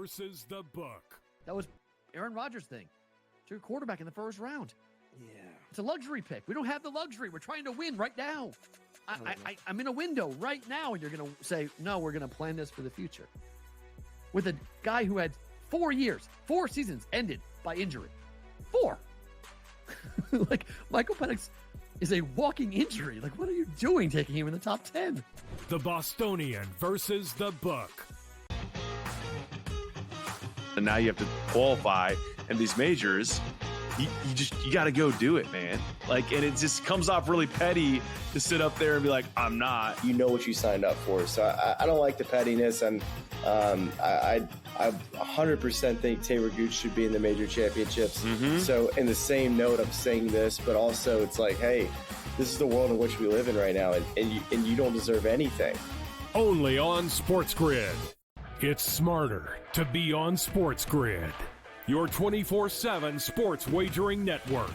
versus the book. That was Aaron Rodgers' thing. Took a quarterback in the first round. Yeah. It's a luxury pick. We don't have the luxury. We're trying to win right now. I'm in a window right now, and you're going to say, no, we're going to plan this for the future. With a guy who had 4 years, 4 seasons ended by injury. 4. Like, Michael Penix is a walking injury. Like, what are you doing taking him in the top 10? The Bostonian versus the book. And now you have to qualify in these majors. You got to go do it, man. Like, and it just comes off really petty to sit up there and be like, I'm not. You know what you signed up for. So I don't like the pettiness. And I 100% think Taylor Gooch should be in the major championships. Mm-hmm. So in the same note, I'm saying this, but also it's like, hey, this is the world in which we live in right now, and you don't deserve anything. Only on SportsGrid. It's smarter to be on SportsGrid. Your 24/7 sports wagering network.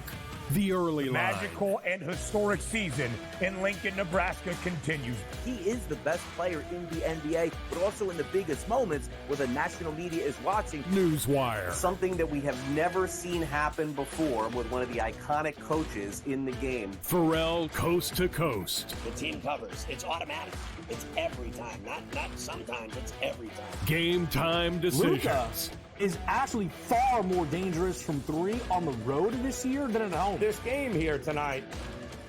The early line. Magical and historic season in Lincoln, Nebraska continues. He is the best player in the NBA, but also in the biggest moments where the national media is watching. Newswire. Something that we have never seen happen before with one of the iconic coaches in the game. Pharrell Coast to Coast. The team covers. It's automatic. It's every time. Not sometimes. It's every time. Game Time Decisions. Luka is actually far more dangerous from 3 on the road this year than at home. This game here tonight,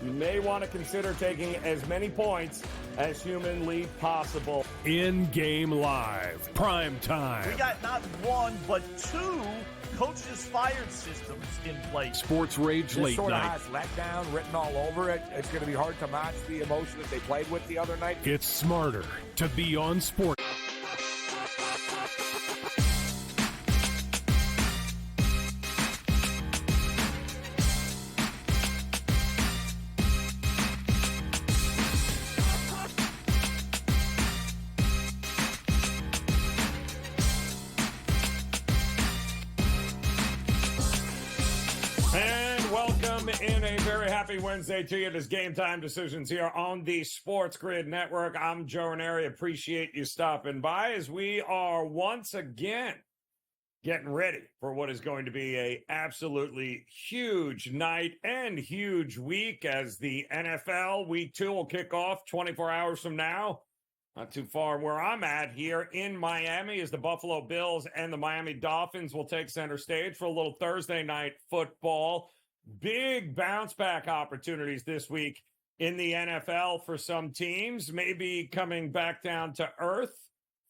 you may want to consider taking as many points as humanly possible. In-game live. Prime time. We got not 1, but 2 coaches fired systems in place. Sports Rage This Late sort of Night. has letdown written all over it. It's going to be hard to match the emotion that they played with the other night. It's smarter to be on sport. In a very happy Wednesday to you. It is Game Time Decisions here on the SportsGrid Network. I'm Joe Raineri. Appreciate you stopping by as we are once again getting ready for what is going to be a absolutely huge night and huge week as the NFL Week 2 will kick off 24 hours from now. Not too far where I'm at here in Miami as the Buffalo Bills and the Miami Dolphins will take center stage for a little Thursday night football. Big bounce back opportunities this week in the NFL for some teams, maybe coming back down to earth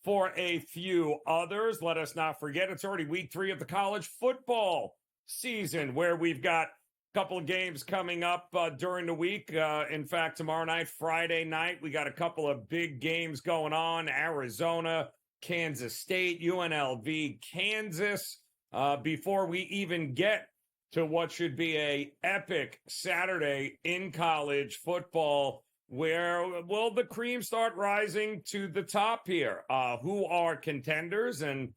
for a few others. Let us not forget it's already week 3 of the college football season where we've got a couple of games coming up during the week. In fact, tomorrow night, Friday night, we got a couple of big games going on. Arizona, Kansas State, UNLV, Kansas, before we even get to what should be a epic Saturday in college football where will the cream start rising to the top here? Who are contenders and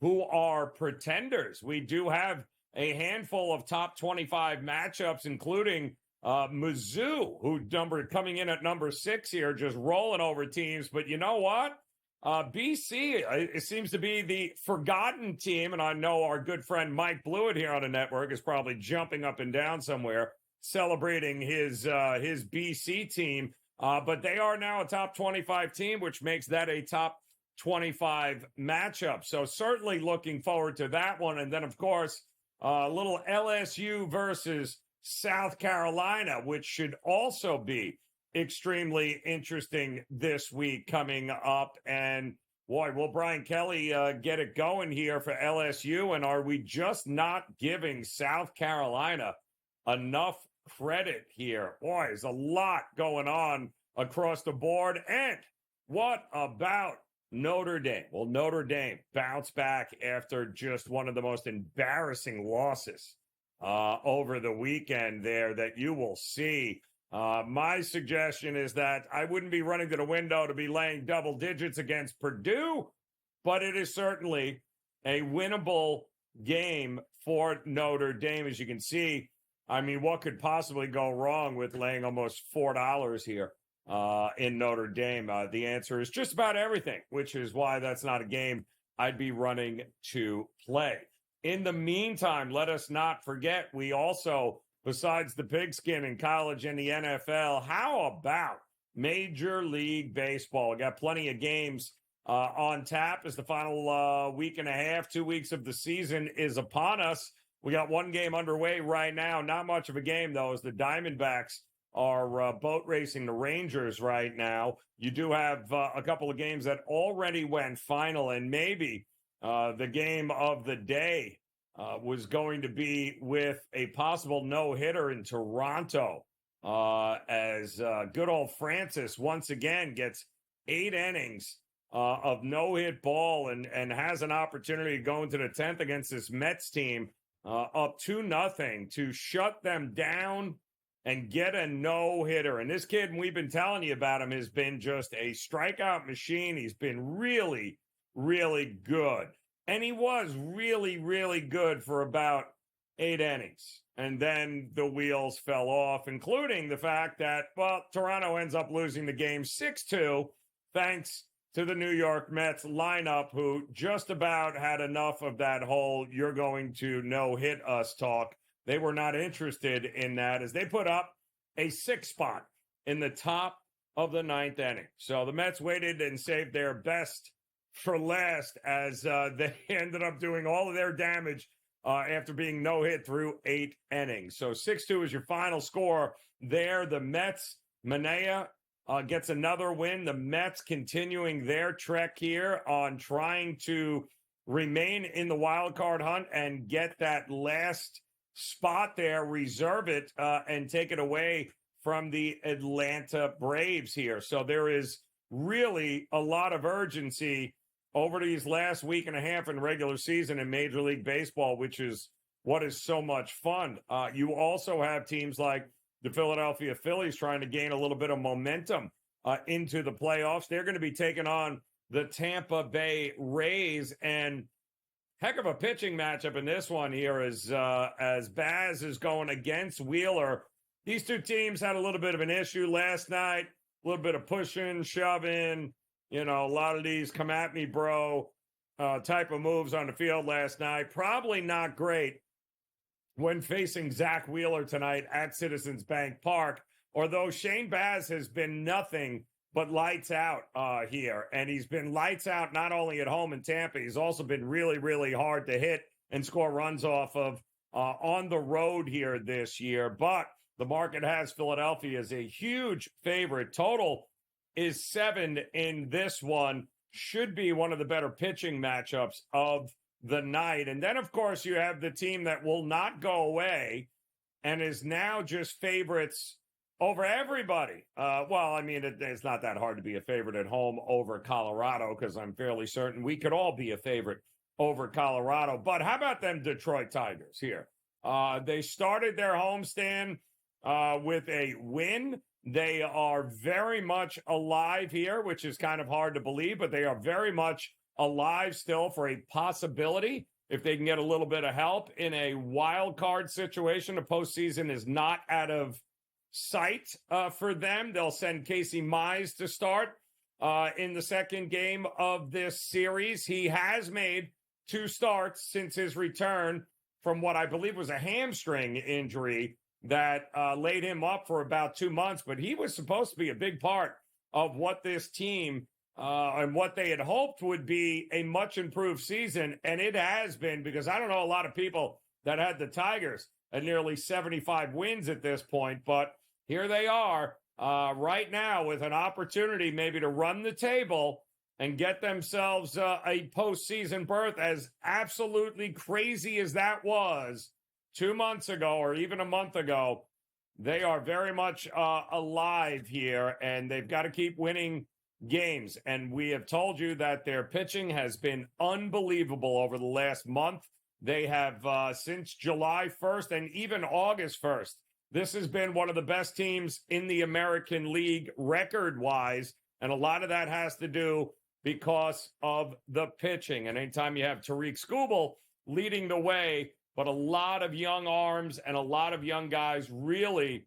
who are pretenders? We do have a handful of top 25 matchups, including Mizzou, who coming in at number 6 here, just rolling over teams. But you know what? BC, it seems to be the forgotten team, and I know our good friend Mike Blewett here on the network is probably jumping up and down somewhere, celebrating his BC team. But they are now a top 25 team, which makes that a top 25 matchup. So certainly looking forward to that one. And then, of course, a little LSU versus South Carolina, which should also be extremely interesting this week coming up. And boy, will Brian Kelly get it going here for LSU? And are we just not giving South Carolina enough credit here? Boy, there's a lot going on across the board. And what about Notre Dame? Well, Notre Dame bounced back after just one of the most embarrassing losses over the weekend there that you will see. My suggestion is that I wouldn't be running to the window to be laying double digits against Purdue, but it is certainly a winnable game for Notre Dame. As you can see, I mean, what could possibly go wrong with laying almost $4 here in Notre Dame? The answer is just about everything, which is why that's not a game I'd be running to play. In the meantime, let us not forget, we also, besides the pigskin in college and the NFL, how about Major League Baseball? We got plenty of games on tap as the final week and a half, 2 weeks of the season is upon us. We got one game underway right now. Not much of a game, though, as the Diamondbacks are boat racing the Rangers right now. You do have a couple of games that already went final, and maybe the game of the day was going to be with a possible no-hitter in Toronto as good old Francis once again gets 8 innings of no-hit ball and has an opportunity to go into the 10th against this Mets team up 2-0 to shut them down and get a no-hitter. And this kid, and we've been telling you about him, has been just a strikeout machine. He's been really, really good. And he was really, really good for about 8 innings. And then the wheels fell off, including the fact that, well, Toronto ends up losing the game 6-2, thanks to the New York Mets lineup, who just about had enough of that whole "you're going to no-hit us" talk. They were not interested in that as they put up a 6 spot in the top of the 9th inning. So the Mets waited and saved their best for last as they ended up doing all of their damage after being no-hit through 8 innings. So 6-2 is your final score there. The Mets, Manaea gets another win. The Mets continuing their trek here on trying to remain in the wild card hunt and get that last spot there, reserve it, and take it away from the Atlanta Braves here. So there is really a lot of urgency over these last week and a half in regular season in Major League Baseball, which is what is so much fun. You also have teams like the Philadelphia Phillies trying to gain a little bit of momentum into the playoffs. They're going to be taking on the Tampa Bay Rays, and heck of a pitching matchup in this one here as Baz is going against Wheeler. These two teams had a little bit of an issue last night, a little bit of pushing, shoving, a lot of these come at me, bro, type of moves on the field last night. Probably not great when facing Zach Wheeler tonight at Citizens Bank Park, although Shane Baz has been nothing but lights out here. And he's been lights out not only at home in Tampa, he's also been really, really hard to hit and score runs off of on the road here this year. But the market has Philadelphia as a huge favorite. Total is 7 in this one. Should be one of the better pitching matchups of the night. And then, of course, you have the team that will not go away and is now just favorites over everybody. It's not that hard to be a favorite at home over Colorado, because I'm fairly certain we could all be a favorite over Colorado. But how about them Detroit Tigers here? They started their homestand with a win. They are very much alive here, which is kind of hard to believe, but they are very much alive still for a possibility if they can get a little bit of help in a wild card situation. The postseason is not out of sight for them. They'll send Casey Mize to start in the second game of this series. He has made 2 starts since his return from what I believe was a hamstring injury that laid him up for about 2 months, but he was supposed to be a big part of what this team and what they had hoped would be a much improved season. And it has been, because I don't know a lot of people that had the Tigers at nearly 75 wins at this point, but here they are right now with an opportunity maybe to run the table and get themselves a postseason berth. As absolutely crazy as that was 2 months ago or even a month ago, they are very much alive here, and they've got to keep winning games. And we have told you that their pitching has been unbelievable over the last month. They have since July 1st and even August 1st. This has been one of the best teams in the American League record-wise, and a lot of that has to do because of the pitching. And anytime you have Tariq Skubal leading the way, but a lot of young arms and a lot of young guys really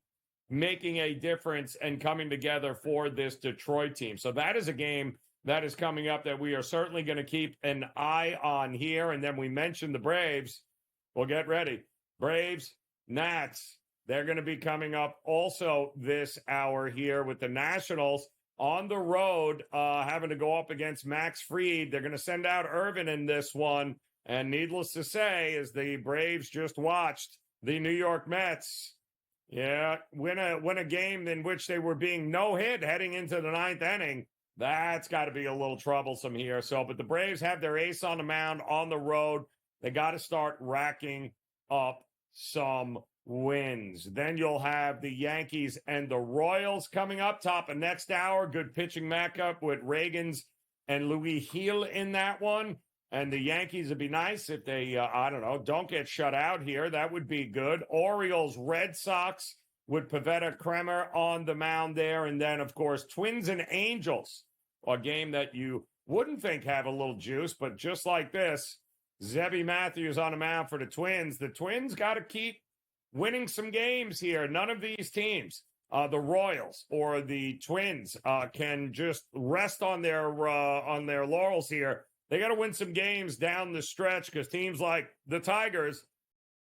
making a difference and coming together for this Detroit team. So that is a game that is coming up that we are certainly going to keep an eye on here. And then we mentioned the Braves. Well, get ready. Braves, Nats, they're going to be coming up also this hour here with the Nationals on the road, having to go up against Max Fried. They're going to send out Irvin in this one. And needless to say, as the Braves just watched the New York Mets, win a game in which they were being no-hit heading into the ninth inning. That's got to be a little troublesome here. But the Braves have their ace on the mound on the road. They got to start racking up some wins. Then you'll have the Yankees and the Royals coming up top of next hour. Good pitching matchup with Reagans and Louis Hill in that one. And the Yankees would be nice if they, don't get shut out here. That would be good. Orioles, Red Sox with Pavetta Kremer on the mound there. And then, of course, Twins and Angels, a game that you wouldn't think have a little juice. But just like this, Zebby Matthews on the mound for the Twins. The Twins got to keep winning some games here. None of these teams, the Royals or the Twins, can just rest on their laurels here. They got to win some games down the stretch because teams like the Tigers,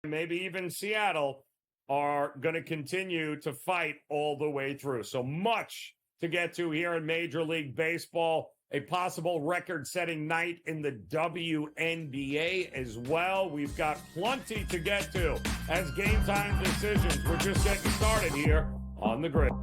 maybe even Seattle, are going to continue to fight all the way through. So much to get to here in Major League Baseball. A possible record-setting night in the WNBA as well. We've got plenty to get to as Game Time Decisions. We're just getting started here on the grid.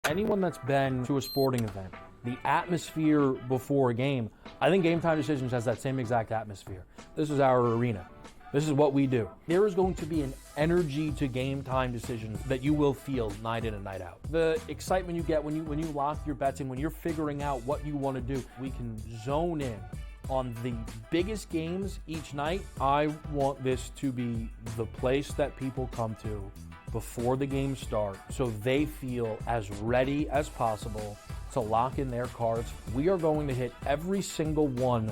Anyone that's been to a sporting event, the atmosphere before a game, I think Game Time Decisions has that same exact atmosphere. This is our arena. This is what we do. There is going to be an energy to Game Time Decisions that you will feel night in and night out. The excitement you get when you lock your bets in, when you're figuring out what you want to do, we can zone in on the biggest games each night. I want this to be the place that people come to before the games start so they feel as ready as possible to lock in their cards. We are going to hit every single one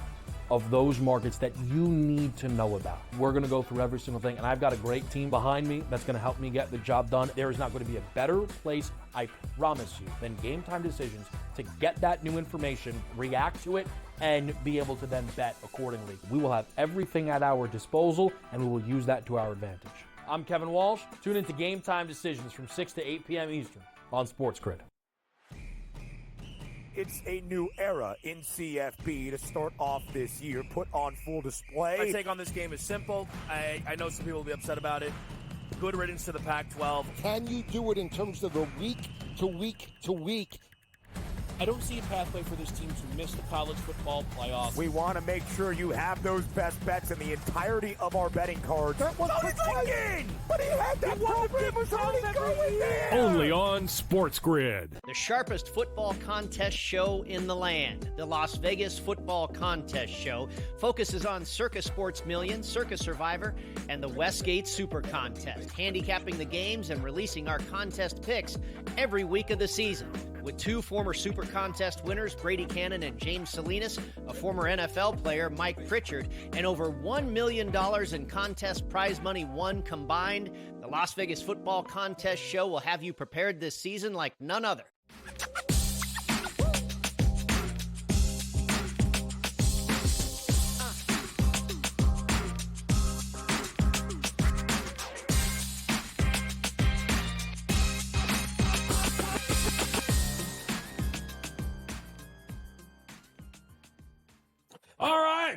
of those markets that you need to know about. We're going to go through every single thing, and I've got a great team behind me that's going to help me get the job done. There is not going to be a better place, I promise you, than Game Time Decisions to get that new information, react to it, and be able to then bet accordingly. We will have everything at our disposal, and we will use that to our advantage. I'm Kevin Walsh. Tune into Game Time Decisions from 6 to 8 p.m. Eastern on SportsGrid. It's a new era in CFB to start off this year, put on full display. My take on this game is simple. I know some people will be upset about it. Good riddance to the Pac-12. Can you do it in terms of a week to week to week? I don't see a pathway for this team to miss the college football playoffs. We want to make sure you have those best bets in the entirety of our betting cards. That was Lincoln! But he had that program was already going there! Only on SportsGrid. The sharpest football contest show in the land, the Las Vegas Football Contest Show, focuses on Circus Sports Million, Circus Survivor, and the Westgate Super Contest, handicapping the games and releasing our contest picks every week of the season. With two former Super Contest winners, Brady Cannon and James Salinas, a former NFL player, Mike Pritchard, and over $1 million in contest prize money won combined, the Las Vegas Football Contest Show will have you prepared this season like none other.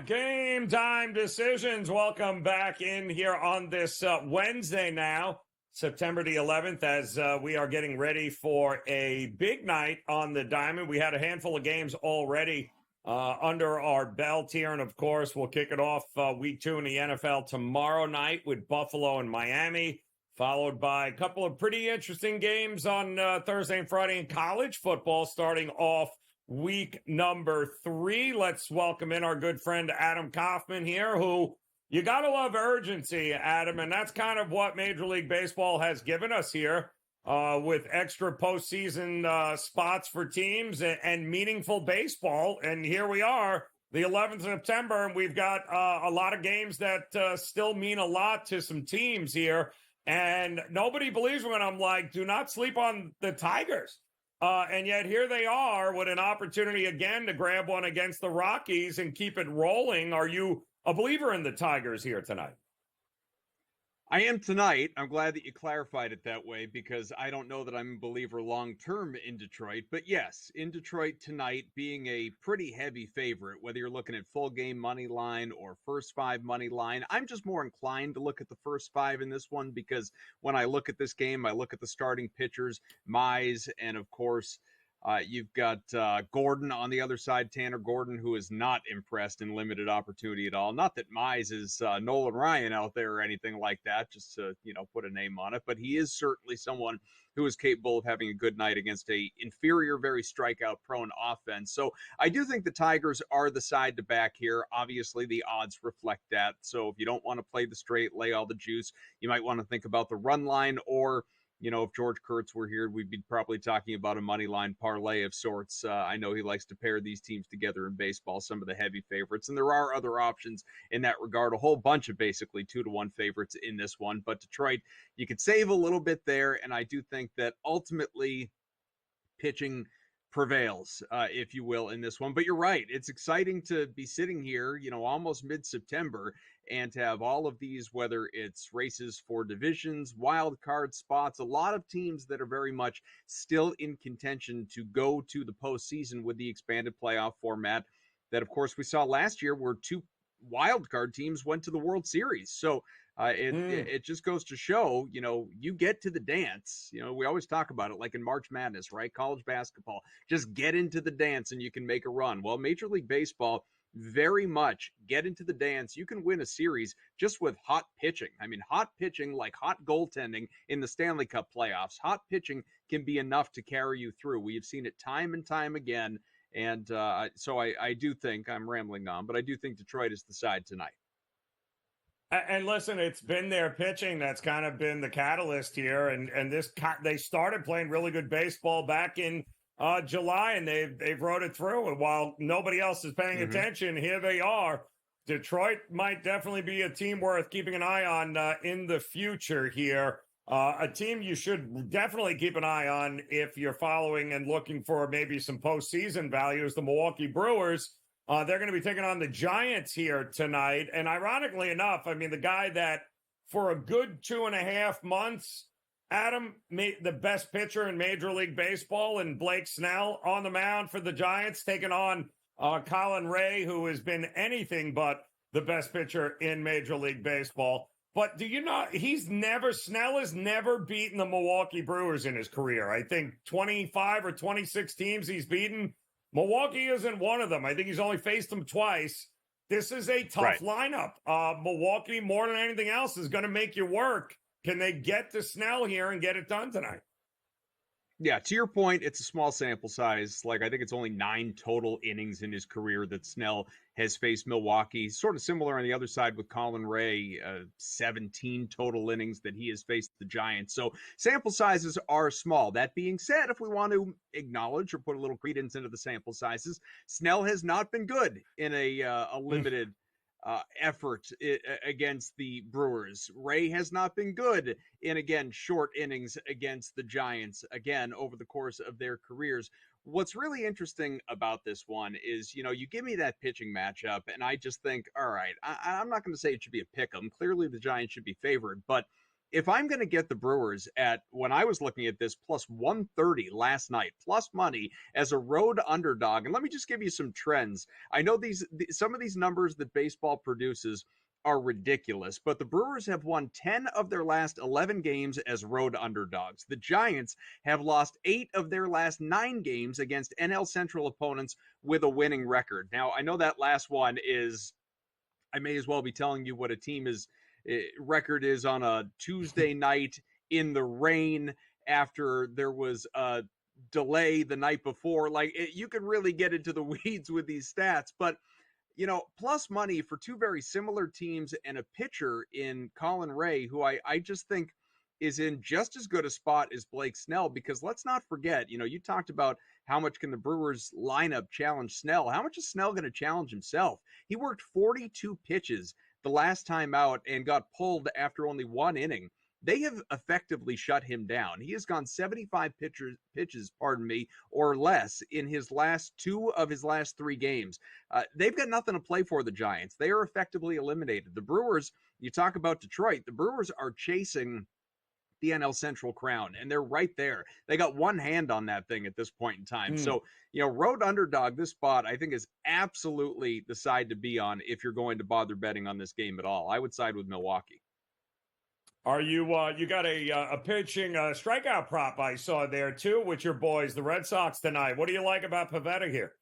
Game Time Decisions. Welcome back in here on this Wednesday now, September the 11th, as we are getting ready for a big night on the Diamond. We had a handful of games already under our belt here, and of course, we'll kick it off week 2 in the NFL tomorrow night with Buffalo and Miami, followed by a couple of pretty interesting games on Thursday and Friday in college football, starting off week number 3. Let's welcome in our good friend Adam Kaufman here, who You got to love urgency, Adam, and that's kind of what Major League Baseball has given us here with extra postseason spots for teams and meaningful baseball. And here we are, the 11th of September, and we've got a lot of games that still mean a lot to some teams here. And nobody believes when I'm like, do not sleep on the Tigers. And yet here they are with an opportunity again to grab one against the Rockies and keep it rolling. Are you a believer in the Tigers here tonight? I am tonight. I'm glad that you clarified it that way because I don't know that I'm a believer long-term in Detroit. But yes, in Detroit tonight being a pretty heavy favorite, whether you're looking at full game money line or first five money line, I'm just more inclined to look at the first five in this one because when I look at this game, I look at the starting pitchers, Mize, and of course, you've got Gordon on the other side, Tanner Gordon, who is not impressed in limited opportunity at all. Not that Mize is Nolan Ryan out there or anything like that, just to, put a name on it. But he is certainly someone who is capable of having a good night against a inferior, very strikeout-prone offense. So I do think the Tigers are the side to back here. Obviously, the odds reflect that. So if you don't want to play the straight, lay all the juice, you might want to think about the run line or if George Kurtz were here, we'd be probably talking about a money line parlay of sorts. I know he likes to pair these teams together in baseball, some of the heavy favorites. And there are other options in that regard, a whole bunch of basically 2-1 favorites in this one. But Detroit, you could save a little bit there. And I do think that ultimately pitching prevails, if you will, in this one. But you're right. It's exciting to be sitting here, almost mid-September and to have all of these, whether it's races for divisions, wild card spots, a lot of teams that are very much still in contention to go to the postseason with the expanded playoff format that, of course, we saw last year where two wild card teams went to the World Series. So it just goes to show, you get to the dance. We always talk about it like in March Madness, right? College basketball, just get into the dance and you can make a run. Well, Major League Baseball, very much get into the dance. You can win a series just with hot pitching. I mean, hot pitching like hot goaltending in the Stanley Cup playoffs. Hot pitching can be enough to carry you through. We have seen it time and time again. And so I do think, I'm rambling on, but I do think Detroit is the side tonight. And listen, it's been their pitching that's kind of been the catalyst here. And they started playing really good baseball back in July, and they've rode it through. And while nobody else is paying attention, here they are. Detroit might definitely be a team worth keeping an eye on in the future here. A team you should definitely keep an eye on if you're following and looking for maybe some postseason value is the Milwaukee Brewers. They're going to be taking on the Giants here tonight. And ironically enough, I mean, the guy that for a good 2.5 months, Adam, the best pitcher in Major League Baseball, and Blake Snell on the mound for the Giants, taking on Colin Ray, who has been anything but the best pitcher in Major League Baseball. But do you know, Snell has never beaten the Milwaukee Brewers in his career. I think 25 or 26 teams he's beaten. Milwaukee isn't one of them. I think he's only faced them twice. This is a tough lineup. Milwaukee, more than anything else, is going to make you work. Can they get to Snell here and get it done tonight? Yeah, to your point, it's a small sample size. Like, I think it's only 9 total innings in his career that Snell has faced Milwaukee. Sort of similar on the other side with Colin Ray, 17 total innings that he has faced the Giants. So sample sizes are small. That being said, if we want to acknowledge or put a little credence into the sample sizes, Snell has not been good in a limited effort against the Brewers. Ray has not been good in, again, short innings against the Giants, again, over the course of their careers. What's really interesting about this one is, you give me that pitching matchup, and I just think, all right, I'm not going to say it should be a pick 'em. Clearly, the Giants should be favored, but if I'm going to get the Brewers at, when I was looking at this, plus 130 last night, plus money as a road underdog, and let me just give you some trends. I know some of these numbers that baseball produces are ridiculous, but the Brewers have won 10 of their last 11 games as road underdogs. The Giants have lost 8 of their last 9 games against NL Central opponents with a winning record. Now, I know that last one is, I may as well be telling you what a team is record is on a Tuesday night in the rain after there was a delay the night before. Like, you can really get into the weeds with these stats, but plus money for two very similar teams and a pitcher in Colin Ray, who I just think is in just as good a spot as Blake Snell, because let's not forget, you talked about how much can the Brewers lineup challenge Snell. How much is Snell going to challenge himself? He worked 42 pitches the last time out and got pulled after only one inning. They have effectively shut him down. He has gone 75 pitches, or less in his last two of his last three games. They've got nothing to play for, the Giants. They are effectively eliminated. The Brewers, you talk about Detroit, the Brewers are chasing the NL Central crown, and they're right there. They got one hand on that thing at this point in time. So, road underdog, this spot, I think, is absolutely the side to be on if you're going to bother betting on this game at all. I would side with Milwaukee. Are you you got a pitching strikeout prop I saw there too with your boys, the Red Sox tonight. What do you like about Pivetta here?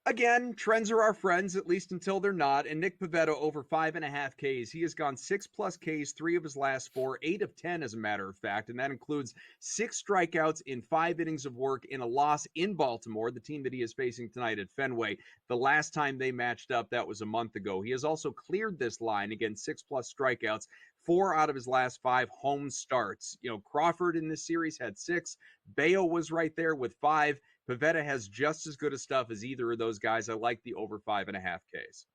Again, trends are our friends, at least until they're not. And Nick Pivetta over 5.5 Ks. He has gone 6+ Ks, 3 of his last 4, 8 of 10, as a matter of fact. And that includes 6 strikeouts in 5 innings of work in a loss in Baltimore, the team that he is facing tonight at Fenway. The last time they matched up, that was a month ago. He has also cleared this line, again, 6+ strikeouts, 4 out of his last 5 home starts. Crawford in this series had 6. Bayo was right there with 5. Pivetta has just as good a stuff as either of those guys. I like the over 5.5 Ks.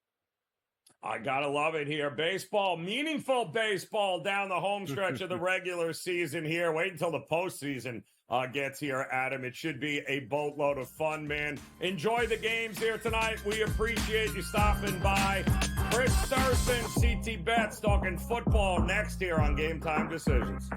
I gotta love it here. Baseball, meaningful baseball down the home stretch of the regular season here. Wait until the postseason gets here, Adam. It should be a boatload of fun, man. Enjoy the games here tonight. We appreciate you stopping by. Chris Thurston, CT Bets, talking football next here on Game Time Decisions.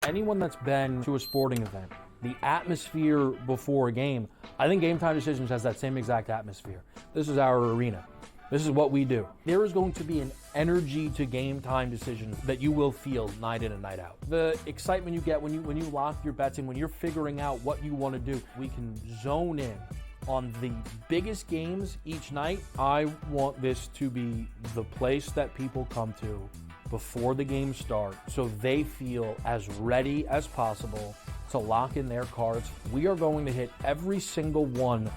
Anyone that's been to a sporting event, the atmosphere before a game, I think Game Time Decisions has that same exact atmosphere. This is our arena. This is what we do. There is going to be an energy to Game Time Decisions that you will feel night in and night out. The excitement you get when you lock your bets in, when you're figuring out what you want to do, we can zone in on the biggest games each night. I want this to be the place that people come to before the game starts so they feel as ready as possible to lock in their cards. We are going to hit every single one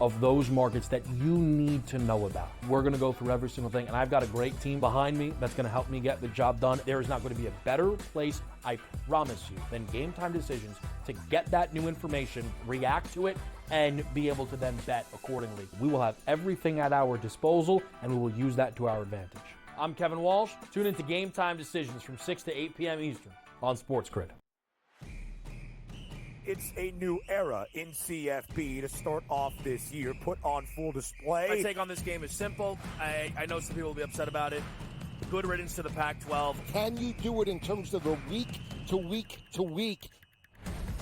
of those markets that you need to know about. We're going to go through every single thing, and I've got a great team behind me that's going to help me get the job done. There is not going to be a better place, I promise you, than Game Time Decisions to get that new information, react to it, and be able to then bet accordingly. We will have everything at our disposal, and we will use that to our advantage. I'm Kevin Walsh. Tune into Game Time Decisions from 6 to 8 p.m. Eastern on SportsGrid. It's a new era in CFB to start off this year, put on full display. My take on this game is simple. I know some people will be upset about it. Good riddance to the Pac-12. Can you do it in terms of a week to week to week?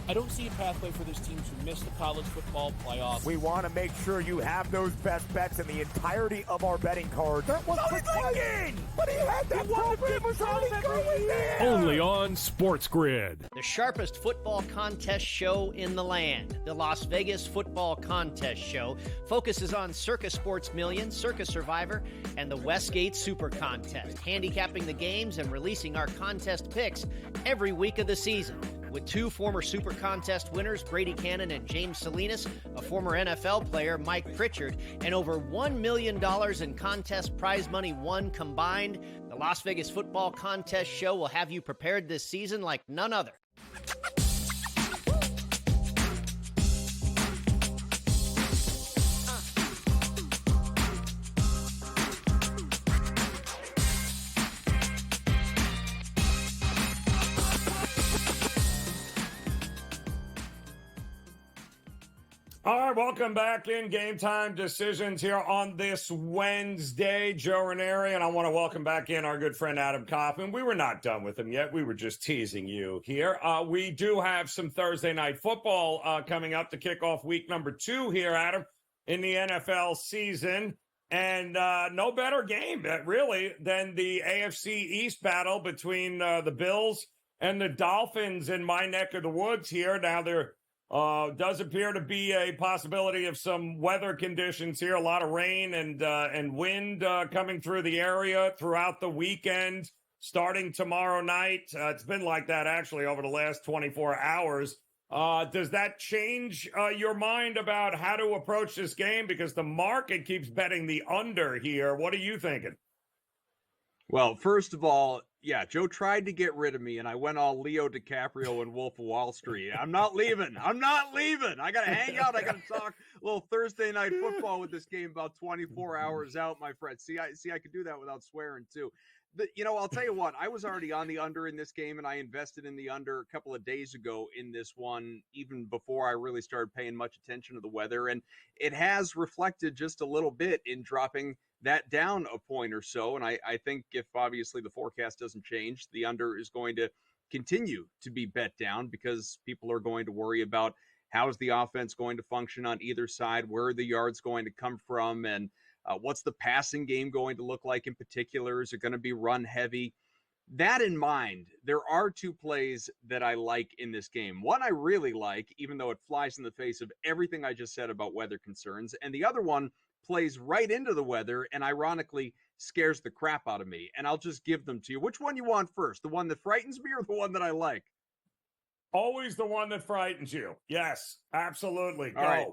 I don't see a pathway for this team to miss the college football playoff. We want to make sure you have those best bets in the entirety of our betting cards. That was thinking! But he had that program was already going there! Only on SportsGrid. The sharpest football contest show in the land, the Las Vegas Football Contest Show, focuses on Circa Sports Million, Circa Survivor, and the Westgate Super Contest, handicapping the games and releasing our contest picks every week of the season. With 2 former Super Contest winners, Brady Cannon and James Salinas, a former NFL player, Mike Pritchard, and over $1 million in contest prize money won combined, the Las Vegas Football Contest Show will have you prepared this season like none other. All right, welcome back in Game Time Decisions here on this Wednesday. Joe Raineri, and I want to welcome back in our good friend Adam Kaufman. We were not done with him yet. We were just teasing you here. We do have some Thursday night football coming up to kick off week number 2 here, Adam, in the NFL season. And no better game, really, than the AFC East battle between the Bills and the Dolphins in my neck of the woods here. Now, they're Does appear to be a possibility of some weather conditions here. A lot of rain and wind coming through the area throughout the weekend, starting tomorrow night. It's been like that actually over the last 24 hours. Does that change your mind about how to approach this game? Because the market keeps betting the under here. What are you thinking? Well, first of all, yeah, Joe tried to get rid of me, and I went all Leo DiCaprio and Wolf of Wall Street. I'm not leaving. I'm not leaving. I got to hang out. I got to talk a little Thursday night football with this game about 24 hours out, my friend. See, I could do that without swearing, too. But, I'll tell you what, I was already on the under in this game, and I invested in the under a couple of days ago in this one, even before I really started paying much attention to the weather. And it has reflected just a little bit in dropping that down a point or so. And I think if obviously the forecast doesn't change, the under is going to continue to be bet down because people are going to worry about how's the offense going to function on either side, where are the yards going to come from, and what's the passing game going to look like in particular? Is it going to be run heavy? That in mind, there are two plays that I like in this game. One I really like, even though it flies in the face of everything I just said about weather concerns. And the other one plays right into the weather and ironically scares the crap out of me. And I'll just give them to you. Which one you want first? The one that frightens me or the one that I like? Always the one that frightens you. Yes, absolutely. Go. All right.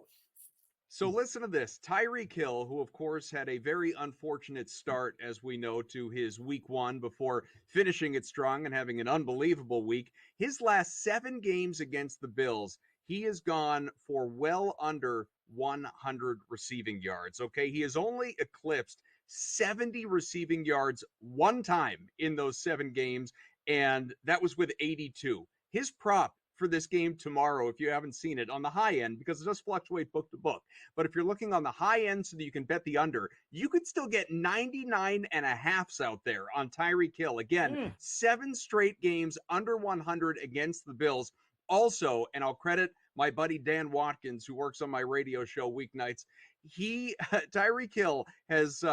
So listen to this. Tyreek Hill, who of course had a very unfortunate start, as we know, to his week one before finishing it strong and having an unbelievable week. His last 7 games against the Bills, he has gone for well under 100 receiving yards. Okay, he has only eclipsed 70 receiving yards one time in those 7 games, and that was with 82. His prop for this game tomorrow, if you haven't seen it, on the high end, because it does fluctuate book to book, but if you're looking on the high end so that you can bet the under, you could still get 99.5s out there on Tyreek Hill. Again, 7 straight games under 100 against the Bills. Also, and I'll credit my buddy Dan Watkins, who works on my radio show weeknights, Tyreek Hill has,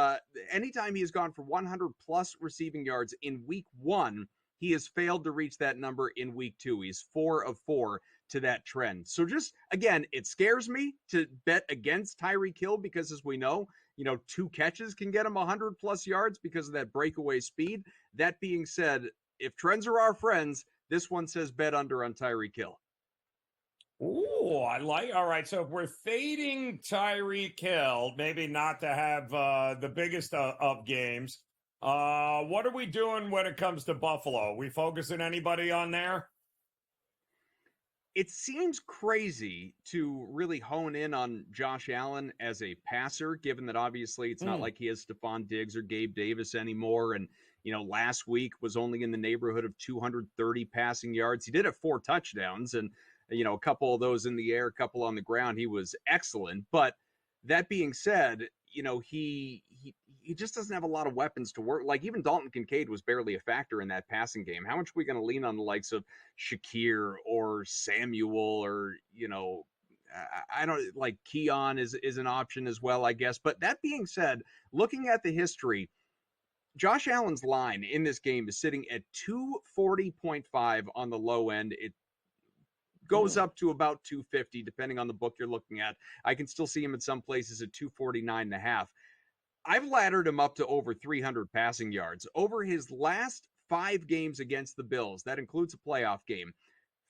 anytime he has gone for 100 plus receiving yards in week 1, he has failed to reach that number in week 2. He's 4 of 4 to that trend. So just, again, it scares me to bet against Tyreek Hill because, as we know, 2 catches can get him 100 plus yards because of that breakaway speed. That being said, if trends are our friends, this one says bet under on Tyreek Hill. Ooh, I like. All right, so if we're fading Tyreek Hill, maybe not to have the biggest of games, what are we doing when it comes to Buffalo? We focusing anybody on there? It seems crazy to really hone in on Josh Allen as a passer, given that obviously it's not like he has Stephon Diggs or Gabe Davis anymore. And, last week was only in the neighborhood of 230 passing yards. He did have 4 touchdowns and, a couple of those in the air, a couple on the ground. He was excellent. But that being said, he just doesn't have a lot of weapons to work. Like even Dalton Kincaid was barely a factor in that passing game. How much are we going to lean on the likes of Shakir or Samuel or, I don't like Keon is an option as well, I guess. But that being said, looking at the history, Josh Allen's line in this game is sitting at 240.5 on the low end. It goes up to about 250, depending on the book you're looking at. I can still see him in some places at 249.5. I've laddered him up to over 300 passing yards. Over his last 5 games against the Bills, that includes a playoff game,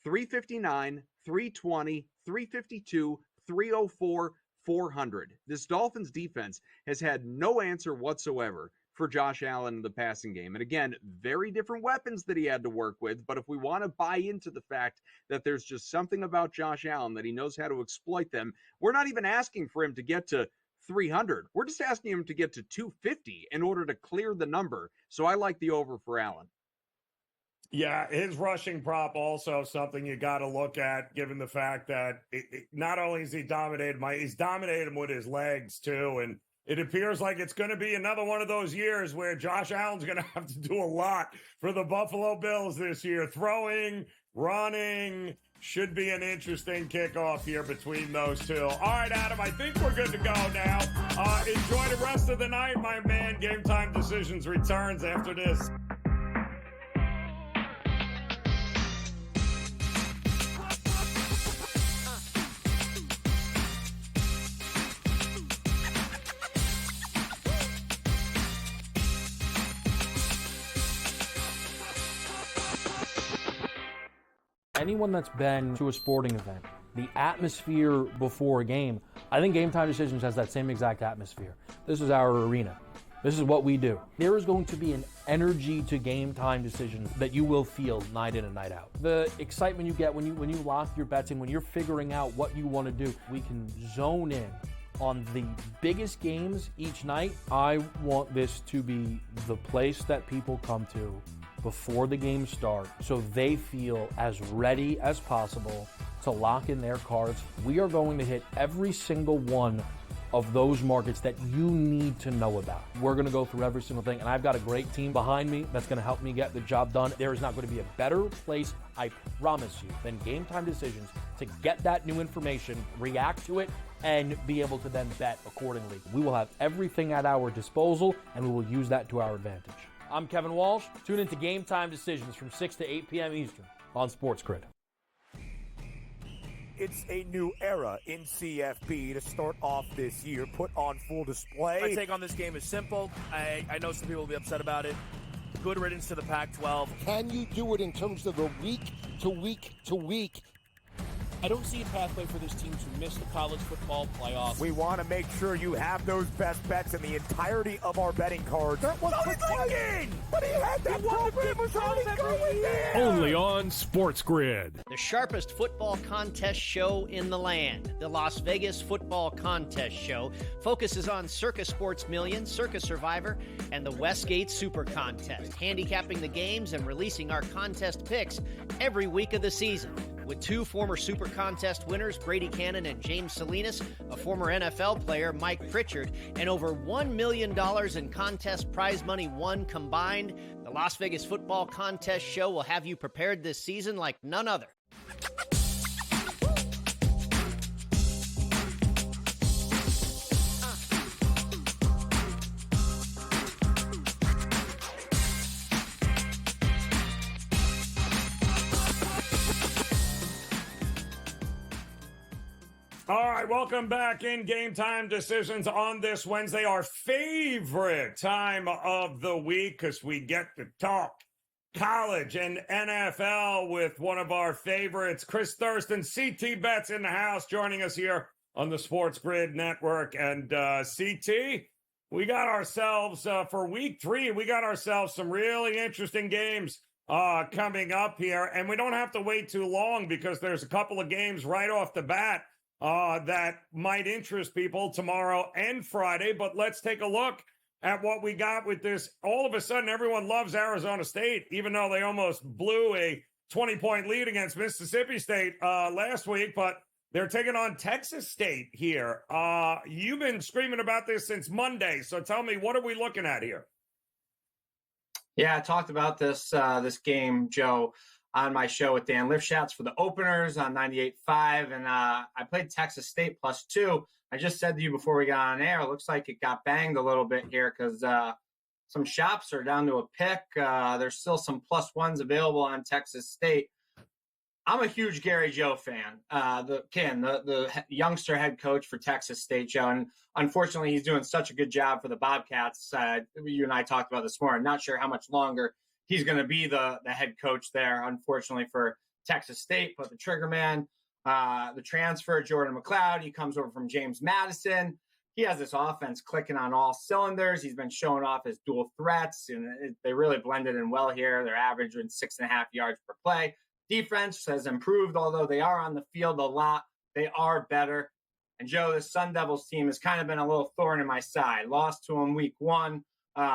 359, 320, 352, 304, 400. This Dolphins defense has had no answer whatsoever for Josh Allen in the passing game. And again, very different weapons that he had to work with. But if we want to buy into the fact that there's just something about Josh Allen that he knows how to exploit them, we're not even asking for him to get to 300. We're just asking him to get to 250 in order to clear the number. So I like the over for Allen. Yeah, his rushing prop also something you got to look at, given the fact that not only is he dominated, he's dominated him with his legs too. And it appears like it's going to be another one of those years where Josh Allen's going to have to do a lot for the Buffalo Bills this year. Throwing, running, should be an interesting kickoff here between those two. All right, Adam, I think we're good to go now. Enjoy the rest of the night, my man. Game Time Decisions returns after this. Anyone that's been to a sporting event, the atmosphere before a game, I think GameTime Decisions has that same exact atmosphere. This is our arena. This is what we do. There is going to be an energy to GameTime Decisions that you will feel night in and night out. The excitement you get when you lock your bets in, when you're figuring out what you want to do, we can zone in on the biggest games each night. I want this to be the place that people come to before the games start so they feel as ready as possible to lock in their cards. We are going to hit every single one of those markets that you need to know about. We're going to go through every single thing, and I've got a great team behind me that's going to help me get the job done. There is not going to be a better place, I promise you, than GameTime Decisions to get that new information, react to it, and be able to then bet accordingly. We will have everything at our disposal, and we will use that to our advantage. I'm Kevin Walsh. Tune into GameTime Decisions from 6 to 8 p.m. Eastern on SportsGrid. It's a new era in CFB to start off this year, put on full display. My take on this game is simple. I know some people will be upset about it. Good riddance to the Pac-12. Can you do it in terms of the week to week to week? I don't see a pathway for this team to miss the college football playoffs. We want to make sure you have those best bets in the entirety of our betting cards. That was Lincoln! But he had that program was already going there! Only on SportsGrid. The sharpest football contest show in the land, the Las Vegas Football Contest Show, focuses on Circa Sports Million, Circa Survivor, and the Westgate Super Contest, handicapping the games and releasing our contest picks every week of the season. With two former Super Contest winners, Brady Cannon and James Salinas, a former NFL player, Mike Pritchard, and over $1 million in contest prize money won combined, the Las Vegas Football Contest Show will have you prepared this season like none other. All right, welcome back in Game Time Decisions on this Wednesday, our favorite time of the week because we get to talk college and NFL with one of our favorites, Chris Thurston, CT Bets in the house, joining us here on the SportsGrid Network. And CT, we got ourselves, for week 3, we got ourselves some really interesting games coming up here. And we don't have to wait too long because there's a couple of games right off the bat that might interest people tomorrow and Friday. But let's take a look at what we got with this. All of a sudden, everyone loves Arizona State, even though they almost blew a 20-point lead against Mississippi State last week. But they're taking on Texas State here. You've been screaming about this since Monday. So tell me, what are we looking at here? Yeah, I talked about this game, Joe, on my show with Dan Lifshatz for the openers on 98.5, and I played Texas State +2. I just said to you before we got on air, it looks like it got banged a little bit here because some shops are down to a pick. There's still some +1s available on Texas State. I'm a huge Gary Joe fan, the youngster head coach for Texas State, Joe, and unfortunately he's doing such a good job for the Bobcats. You and I talked about this morning. Not sure how much longer he's going to be the head coach there, unfortunately, for Texas State. But the trigger man, the transfer, Jordan McLeod, he comes over from James Madison. He has this offense clicking on all cylinders. He's been showing off his dual threats, and they really blended in well here. They're averaging 6.5 yards per play. Defense has improved, although they are on the field a lot. They are better. And, Joe, this Sun Devils team has kind of been a little thorn in my side. Lost to them week 1.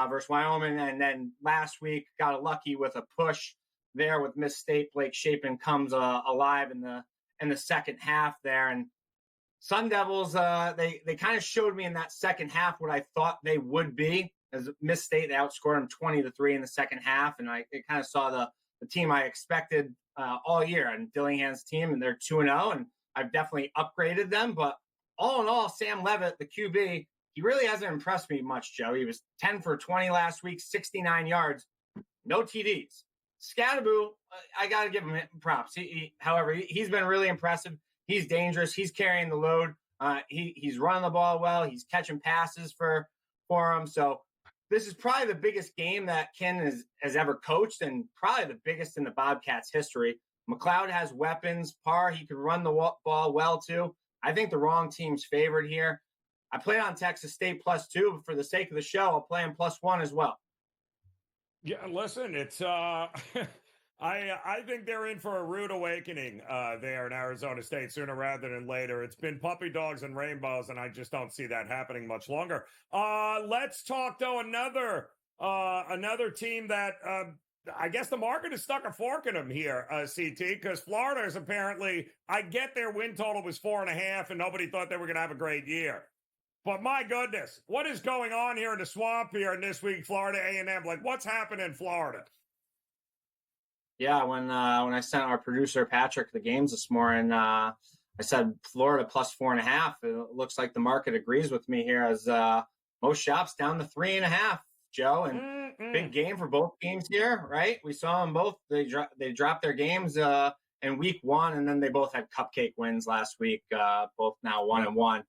Versus Wyoming, and then last week got lucky with a push there with Miss State. Blake Shapen comes alive in the second half there, and Sun Devils they kind of showed me in that second half what I thought they would be. As Miss State, they outscored them 20-3 in the second half, and I kind of saw the team I expected all year, and Dillingham's team, and they're 2-0, and I've definitely upgraded them. But all in all, Sam Leavitt, the QB, he really hasn't impressed me much, Joe. He was 10 for 20 last week, 69 yards, no TDs. Scatterboo, I got to give him props. However, he's been really impressive. He's dangerous. He's carrying the load. He's running the ball well. He's catching passes for him. So this is probably the biggest game that Ken has ever coached, and probably the biggest in the Bobcats' history. McLeod has weapons. Parr, he can run the ball well too. I think the wrong team's favored here. I played on Texas State +2, but for the sake of the show, I'll play them +1 as well. Yeah, listen, it's I think they're in for a rude awakening there in Arizona State sooner rather than later. It's been puppy dogs and rainbows, and I just don't see that happening much longer. Let's talk though another team that I guess the market has stuck a fork in them here, CT, because Florida is apparently, I get their win total was 4.5, and nobody thought they were going to have a great year. But my goodness, what is going on here in the swamp here in this week, Florida A&M? Like, what's happening in Florida? Yeah, when I sent our producer Patrick the games this morning, I said Florida +4.5. It looks like the market agrees with me here, as most shops down to 3.5. Joe, and big game for both teams here, right? We saw them both. They dropped their games in week 1, and then they both had cupcake wins last week. Both now 1-1.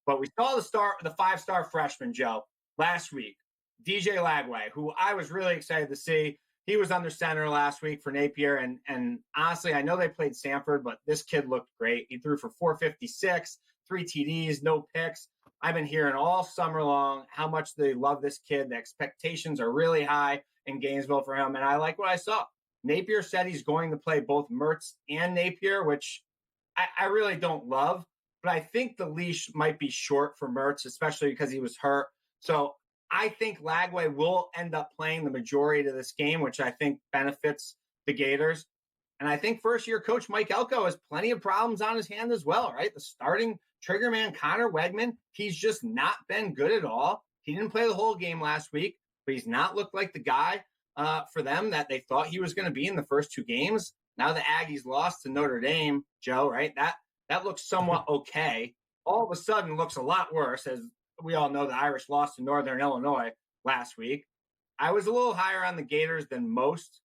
But we saw the 5-star freshman, Joe, last week, DJ Lagway, who I was really excited to see. He was under center last week for Napier. And honestly, I know they played Sanford, but this kid looked great. He threw for 456, 3 TDs, no picks. I've been hearing all summer long how much they love this kid. The expectations are really high in Gainesville for him. And I like what I saw. Napier said he's going to play both Mertz and Napier, which I really don't love. But I think the leash might be short for Mertz, especially because he was hurt. So I think Lagway will end up playing the majority of this game, which I think benefits the Gators. And I think first-year coach Mike Elko has plenty of problems on his hand as well, right? The starting trigger man, Connor Wegman, he's just not been good at all. He didn't play the whole game last week, but he's not looked like the guy for them that they thought he was going to be in the first 2 games. Now the Aggies lost to Notre Dame, Joe, right? That looks somewhat okay. All of a sudden looks a lot worse, as we all know the Irish lost to Northern Illinois last week. I was a little higher on the Gators than most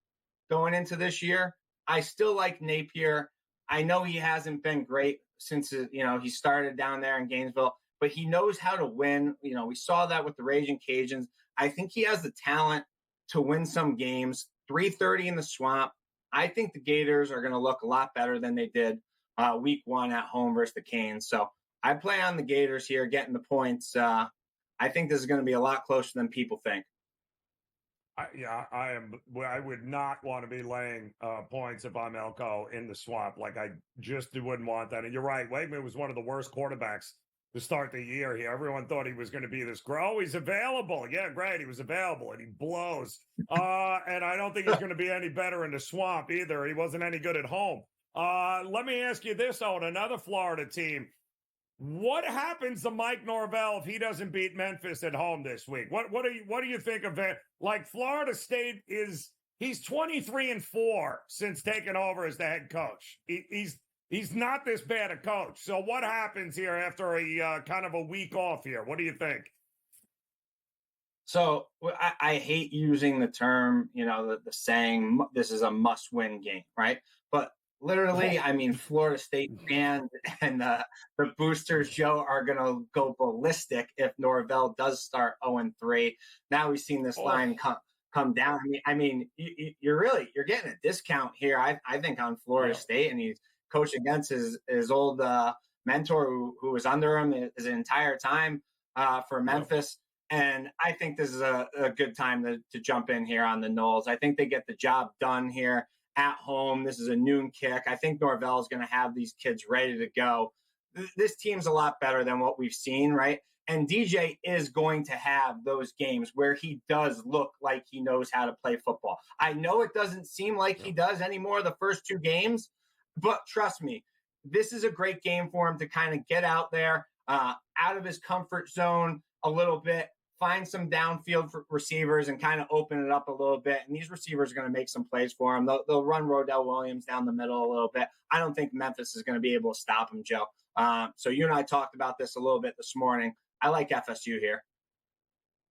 going into this year. I still like Napier. I know he hasn't been great since he started down there in Gainesville, but he knows how to win. We saw that with the Raging Cajuns. I think he has the talent to win some games. 3:30 in the Swamp. I think the Gators are going to look a lot better than they did week 1 at home versus the Canes. So I play on the Gators here, getting the points. I think this is going to be a lot closer than people think. I am. I would not want to be laying points if I'm Elko in the Swamp. Like, I just wouldn't want that. And you're right. Wegman was one of the worst quarterbacks to start the year here. Everyone thought he was going to be this he's available. Yeah, great. He was available, and he blows. And I don't think he's going to be any better in the Swamp either. He wasn't any good at home. Let me ask you this, on another Florida team. What happens to Mike Norvell if he doesn't beat Memphis at home this week? What do you think of it? Like, Florida State he's 23-4 since taking over as the head coach. He's not this bad a coach. So what happens here after a kind of a week off here? What do you think? So I hate using the term, the saying, this is a must-win game, right? But literally, I mean, Florida State fans and the boosters, Joe, are going to go ballistic if Norvell does start 0-3. Now we've seen this line come down. I mean, you're getting a discount here, I think, on Florida State, and he's coached against his old mentor who was under him his entire time for Memphis. And I think this is a good time to jump in here on the Noles. I think they get the job done here at home. This is a noon kick. I think Norvell is going to have these kids ready to go. This team's a lot better than what we've seen, right? And DJ is going to have those games where he does look like he knows how to play football. I know it doesn't seem like he does anymore the first 2 games, but trust me, this is a great game for him to kind of get out there, out of his comfort zone a little bit, find some downfield for receivers and kind of open it up a little bit. And these receivers are going to make some plays for him. They'll run Rodell Williams down the middle a little bit. I don't think Memphis is going to be able to stop him, Joe. So you and I talked about this a little bit this morning. I like FSU here.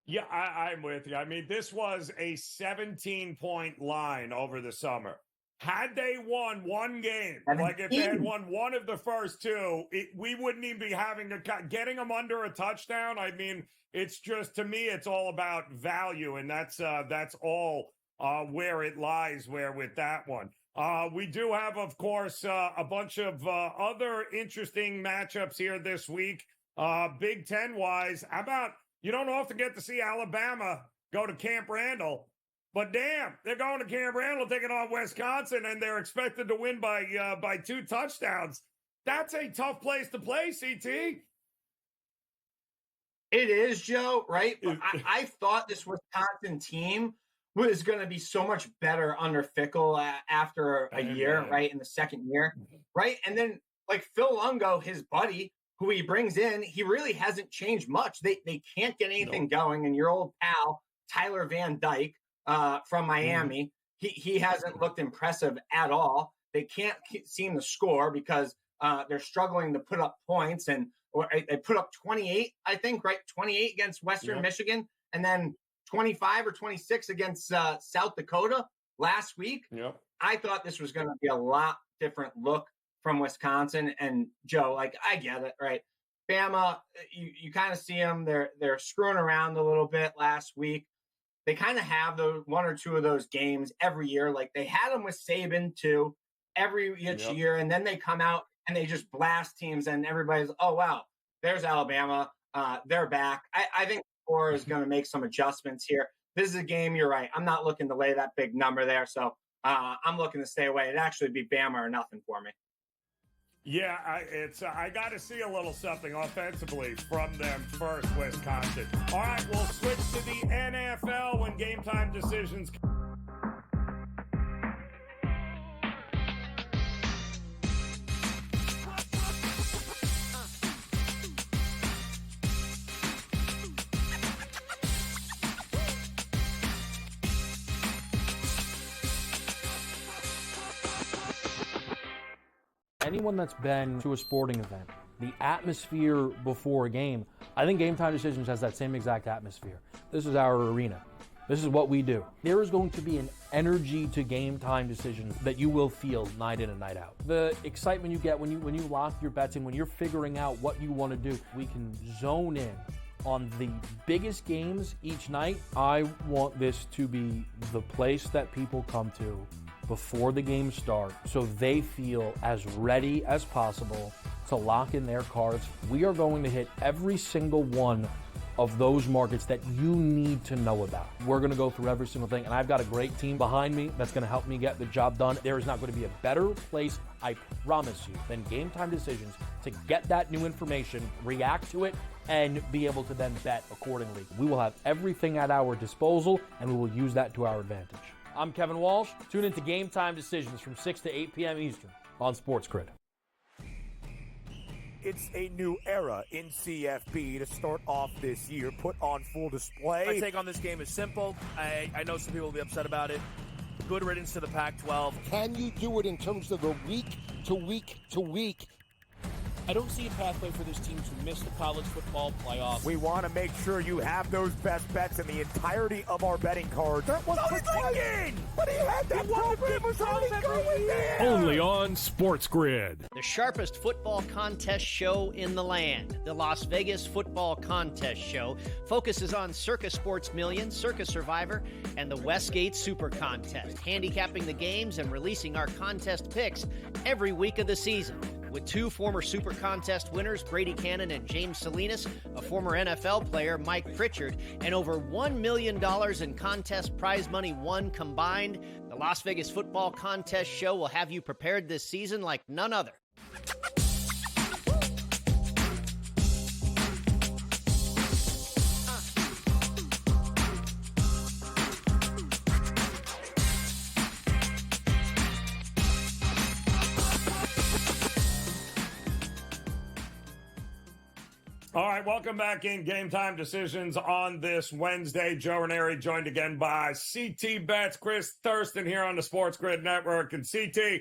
Yeah, I'm with you. I mean, this was a 17-point line over the summer. Had they won one game, like if they had won one of the first 2, we wouldn't even be getting them under a touchdown. I mean, it's just, to me, it's all about value, and that's all where it lies with that one. We do have, of course, a bunch of other interesting matchups here this week. Big Ten-wise, how about you don't often get to see Alabama go to Camp Randall, but damn, they're going to Camp Randall taking on Wisconsin, and they're expected to win by 2 touchdowns. That's a tough place to play, CT. It is, Joe, right? But I thought this Wisconsin team was going to be so much better under Fickle after a year, right? In the second year, right? And then, like, Phil Longo, his buddy, who he brings in, he really hasn't changed much. They can't get anything going. And your old pal, Tyler Van Dyke from Miami, he hasn't looked impressive at all. They can't seem to score because they're struggling to put up points. And they put up 28, I think, right? 28 against Western Michigan, and then 25 or 26 against South Dakota last week. I thought this was going to be a lot different look from Wisconsin. And Joe, like, I get it, right? Bama, you kind of see them. They're screwing around a little bit last week. They kind of have those 1 or 2 of those games every year. Like, they had them with Saban too, each year, and then they come out and they just blast teams, and everybody's, oh, wow, there's Alabama. They're back. I think Core is going to make some adjustments here. This is a game, you're right. I'm not looking to lay that big number there, so I'm looking to stay away. It'd actually be Bama or nothing for me. Yeah, I got to see a little something offensively from them first, Wisconsin. All right, we'll switch to the NFL when Game Time Decisions. Anyone that's been to a sporting event, the atmosphere before a game, I think Game Time Decisions has that same exact atmosphere. This is our arena. This is what we do. There is going to be an energy to Game Time Decisions that you will feel night in and night out. The excitement you get when you lock your bets in, when you're figuring out what you want to do, we can zone in on the biggest games each night. I want this to be the place that people come to before the games start so they feel as ready as possible to lock in their cards. We are going to hit every single one of those markets that you need to know about. We're going to go through every single thing, and I've got a great team behind me that's going to help me get the job done. There is not going to be a better place, I promise you, than Game Time Decisions to get that new information, react to it, and be able to then bet accordingly. We will have everything at our disposal, and we will use that to our advantage. I'm Kevin Walsh. Tune into Game Time Decisions from 6 to 8 p.m. Eastern on SportsGrid. It's a new era in CFB to start off this year, put on full display. My take on this game is simple. I know some people will be upset about it. Good riddance to the Pac-12. Can you do it in terms of a week to week to week? I don't see a pathway for this team to miss the college football playoff. We want to make sure you have those best bets in the entirety of our betting cards. That was thinking! But he had that program was already going there! Only on SportsGrid. The sharpest football contest show in the land, the Las Vegas Football Contest Show, focuses on Circa Sports Million, Circa Survivor, and the Westgate Super Contest, handicapping the games and releasing our contest picks every week of the season. With 2 former Super Contest winners, Brady Cannon and James Salinas, a former NFL player, Mike Pritchard, and over $1 million in contest prize money won combined, the Las Vegas Football Contest Show will have you prepared this season like none other. All right, welcome back in Game Time Decisions on this Wednesday. Joe Raineri joined again by CT Betts, Chris Thurston here on the SportsGrid Network. And CT,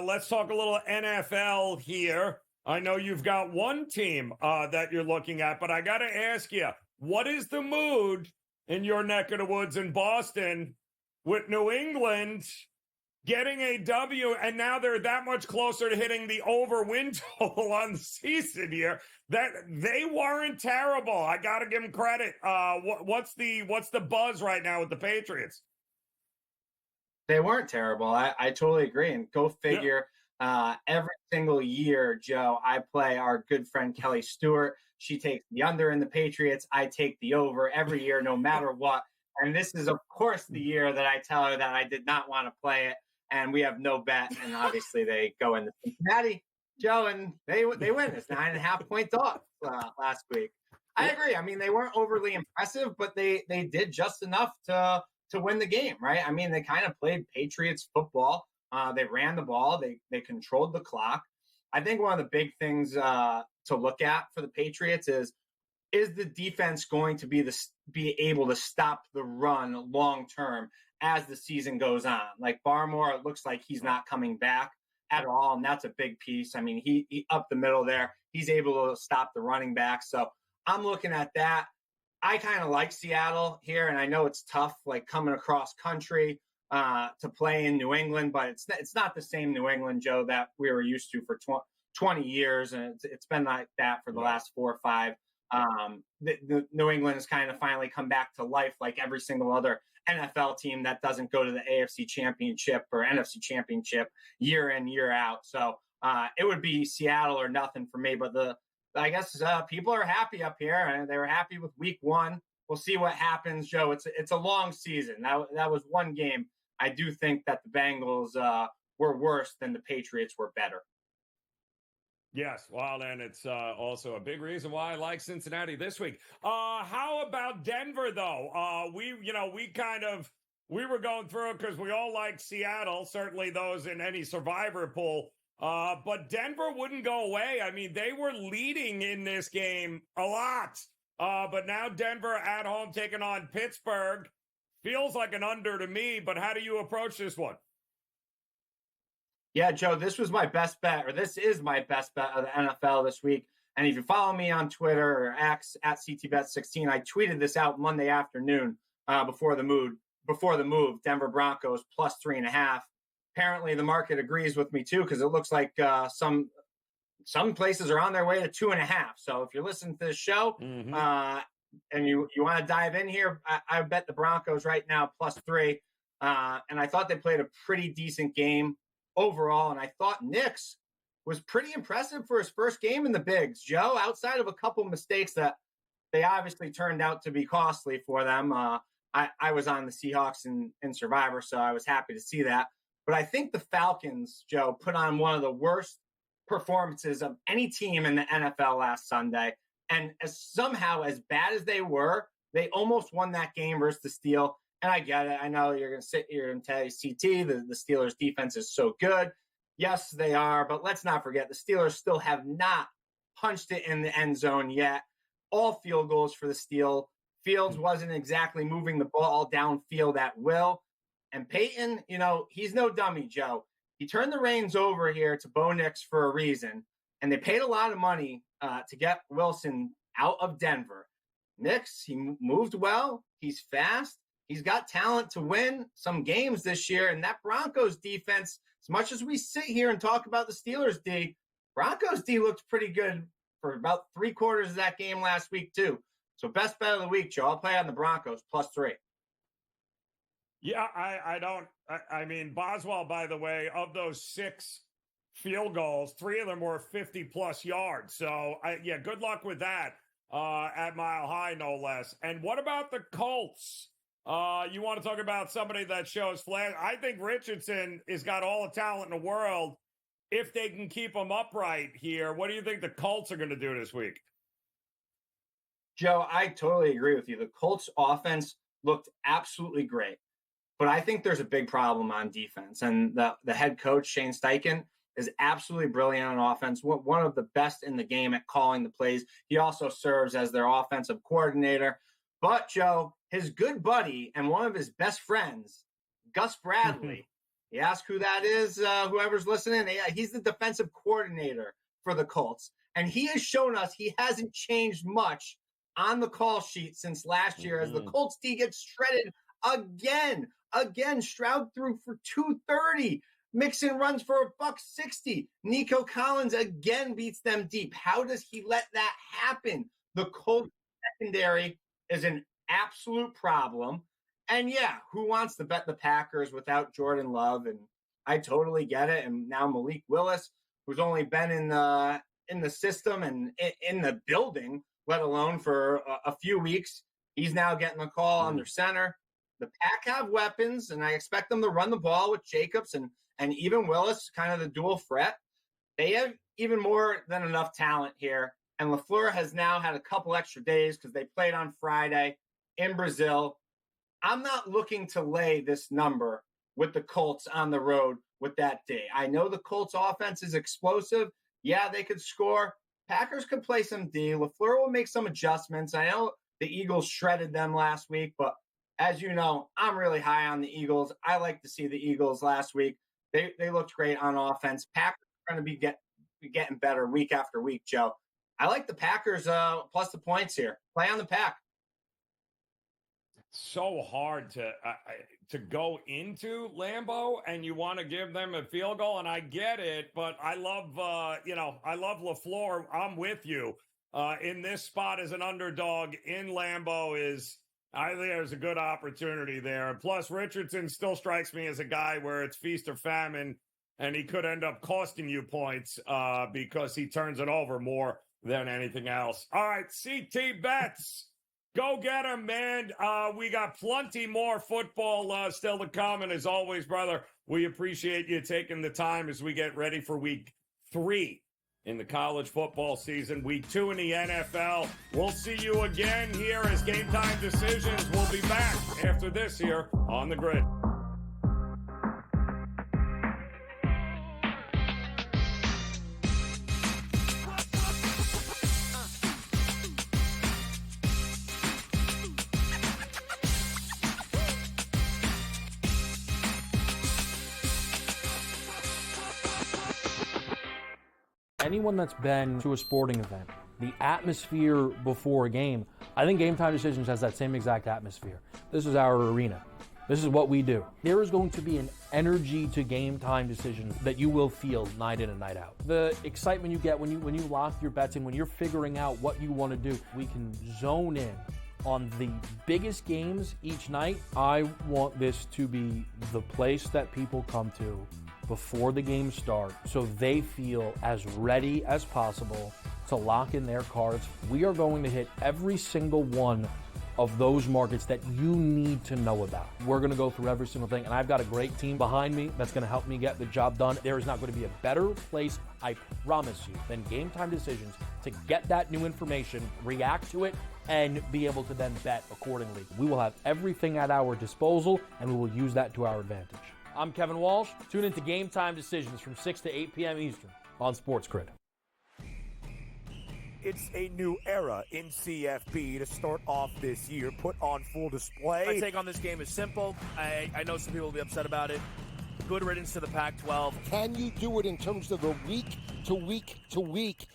let's talk a little NFL here. I know you've got one team that you're looking at, but I got to ask you, what is the mood in your neck of the woods in Boston with New England getting a W, and now they're that much closer to hitting the over win total on the season here? That they weren't terrible. I got to give them credit. What's the buzz right now with the Patriots? They weren't terrible. I totally agree. And go figure. Yeah. Every single year, Joe, I play our good friend Kelly Stewart. She takes the under in the Patriots. I take the over every year, no matter what. And this is, of course, the year that I tell her that I did not want to play it. And we have no bet. And obviously they go into Cincinnati, Joe, and they win. It's 9.5-point dog last week. I agree. I mean, they weren't overly impressive, but they did just enough to win the game, right? I mean, they kind of played Patriots football. They ran the ball. They controlled the clock. I think one of the big things to look at for the Patriots is the defense going to be able to stop the run long term as the season goes on? Like Barmore, it looks like he's not coming back at all, and that's a big piece. I mean, he up the middle there. He's able to stop the running back. So I'm looking at that. I kind of like Seattle here, and I know it's tough, like coming across country to play in New England, but it's not the same New England, Joe, that we were used to for 20 years, and it's been like that for the last 4 or 5. The New England has kind of finally come back to life, like every single other NFL team that doesn't go to the AFC Championship or NFC Championship year in, year out. So it would be Seattle or nothing for me, but I guess people are happy up here, and they were happy with week 1. We'll see what happens, Joe. It's a long season. That was one game. I do think that the Bengals were worse than the Patriots were better. Yes, well, and it's also a big reason why I like Cincinnati this week. How about Denver, though? We were going through it because we all like Seattle, certainly those in any survivor pool. But Denver wouldn't go away. I mean, they were leading in this game a lot. But now Denver at home taking on Pittsburgh. Feels like an under to me, but how do you approach this one? Yeah, Joe, this is my best bet of the NFL this week. And if you follow me on Twitter or X at CTBet16, I tweeted this out Monday afternoon before the move. Denver Broncos plus 3.5. Apparently, the market agrees with me too, because it looks like some places are on their way to 2.5. So if you're listening to this show and you want to dive in here, I bet the Broncos right now plus 3. And I thought they played a pretty decent game overall, and I thought Nix was pretty impressive for his first game in the Bigs, Joe, outside of a couple mistakes that they obviously turned out to be costly for them. I was on the Seahawks in Survivor, so I was happy to see that. But I think the Falcons, Joe, put on one of the worst performances of any team in the NFL last Sunday. And somehow, as bad as they were, they almost won that game versus the Steelers. And I get it. I know you're going to sit here and tell CT the Steelers defense is so good. Yes, they are. But let's not forget, the Steelers still have not punched it in the end zone yet. All field goals for the Steelers. Fields wasn't exactly moving the ball downfield at will. And Peyton, he's no dummy, Joe. He turned the reins over here to Bo Nix for a reason. And they paid a lot of money to get Wilson out of Denver. Nix, he moved well. He's fast. He's got talent to win some games this year. And that Broncos defense, as much as we sit here and talk about the Steelers D, Broncos D looked pretty good for about 3/4 of that game last week, too. So best bet of the week, Joe. I'll play on the Broncos plus 3. Yeah, I mean, Boswell, by the way, of those 6 field goals, 3 of them were 50-plus yards. So, good luck with that at Mile High, no less. And what about the Colts? You want to talk about somebody that shows flash? I think Richardson has got all the talent in the world if they can keep him upright here. What do you think the Colts are going to do this week? Joe, I totally agree with you. The Colts offense looked absolutely great, but I think there's a big problem on defense. And the head coach, Shane Steichen, is absolutely brilliant on offense, one of the best in the game at calling the plays. He also serves as their offensive coordinator. But, Joe, his good buddy and one of his best friends, Gus Bradley, you ask who that is, whoever's listening, he's the defensive coordinator for the Colts. And he has shown us he hasn't changed much on the call sheet since last year as the Colts D gets shredded again. Stroud threw for 230. Mixon runs for $160. Nico Collins again beats them deep. How does he let that happen? The Colts secondary is an absolute problem. And yeah, who wants to bet the Packers without Jordan Love? And I totally get it. And now Malik Willis, who's only been in the system and in the building, let alone for a few weeks, he's now getting a call under center. The Pack have weapons, and I expect them to run the ball with Jacobs and even Willis, kind of the dual threat. They have even more than enough talent here. And LaFleur has now had a couple extra days because they played on Friday in Brazil. I'm not looking to lay this number with the Colts on the road with that day. I know the Colts offense is explosive. Yeah, they could score. Packers could play some D. LaFleur will make some adjustments. I know the Eagles shredded them last week, but as you know, I'm really high on the Eagles. I like to see the Eagles last week. They looked great on offense. Packers are going to be getting better week after week, Joe. I like the Packers plus the points here. Play on the Pack. So hard to go into Lambeau, and you want to give them a field goal, and I get it, but I love I love LaFleur. I'm with you in this spot as an underdog in Lambeau. I think there's a good opportunity there. And plus, Richardson still strikes me as a guy where it's feast or famine, and he could end up costing you points because he turns it over more than anything else. All right, CT Bets. Go get him, man. We got plenty more football still to come. And as always, brother, we appreciate you taking the time as we get ready for week 3 in the college football season, week 2 in the NFL. We'll see you again here as Game Time Decisions. We'll be back after this here on the Grid. Anyone that's been to a sporting event, the atmosphere before a game, I think Game Time Decisions has that same exact atmosphere. This is our arena. This is what we do. There is going to be an energy to Game Time Decisions that you will feel night in and night out. The excitement you get when you lock your bets in, when you're figuring out what you want to do, we can zone in on the biggest games each night. I want this to be the place that people come to before the game starts so they feel as ready as possible to lock in their cards. We are going to hit every single one of those markets that you need to know about. We're going to go through every single thing, and I've got a great team behind me that's going to help me get the job done. There is not going to be a better place, I promise you, than Game Time Decisions to get that new information, react to it, and be able to then bet accordingly. We will have everything at our disposal, and we will use that to our advantage. I'm Kevin Walsh. Tune into Game Time Decisions from 6 to 8 p.m. Eastern on SportsGrid. It's a new era in CFB to start off this year, put on full display. My take on this game is simple. I know some people will be upset about it. Good riddance to the Pac-12. Can you do it in terms of the week to week to week?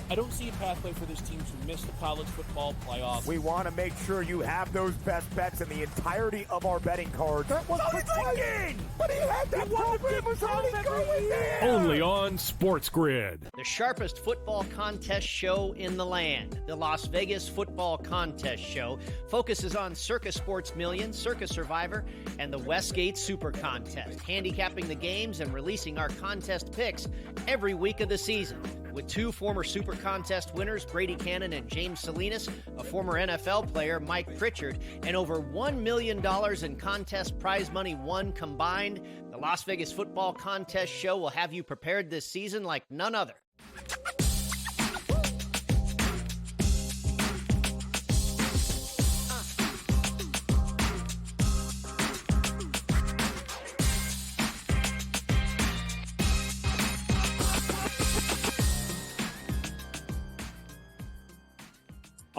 I don't see a pathway for this team to miss the college football playoff. We want to make sure you have those best bets in the entirety of our betting cards. That was thinking! But he had that program was already going there! Only on SportsGrid. The sharpest football contest show in the land, the Las Vegas Football Contest Show, focuses on Circa Sports Million, Circa Survivor, and the Westgate Super Contest, handicapping the games and releasing our contest picks every week of the season. With 2 former Super Contest winners, Brady Cannon and James Salinas, a former NFL player, Mike Pritchard, and over $1 million in contest prize money won combined, the Las Vegas Football Contest Show will have you prepared this season like none other.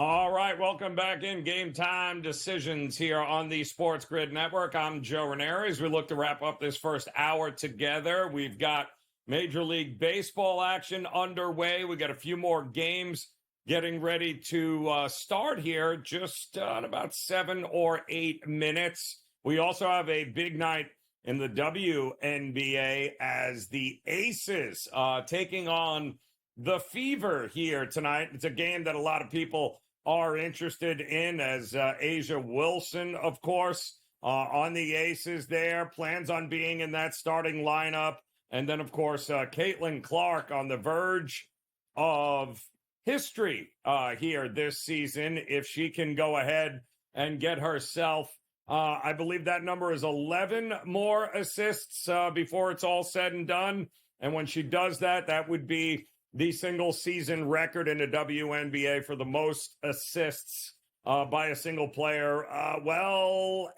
All right, welcome back in Game Time Decisions here on the SportsGrid Network. I'm Joe Raineri. As we look to wrap up this first hour together, we've got Major League Baseball action underway. We got a few more games getting ready to start here just in about 7 or 8 minutes. We also have a big night in the WNBA as the Aces taking on the Fever here tonight. It's a game that a lot of people are interested in, as Asia Wilson, of course, on the Aces there, plans on being in that starting lineup. And then, of course, Caitlin Clark on the verge of history here this season. If she can go ahead and get herself, I believe that number is 11 more assists before it's all said and done. And when she does that, that would be the single season record in the WNBA for the most assists by a single player,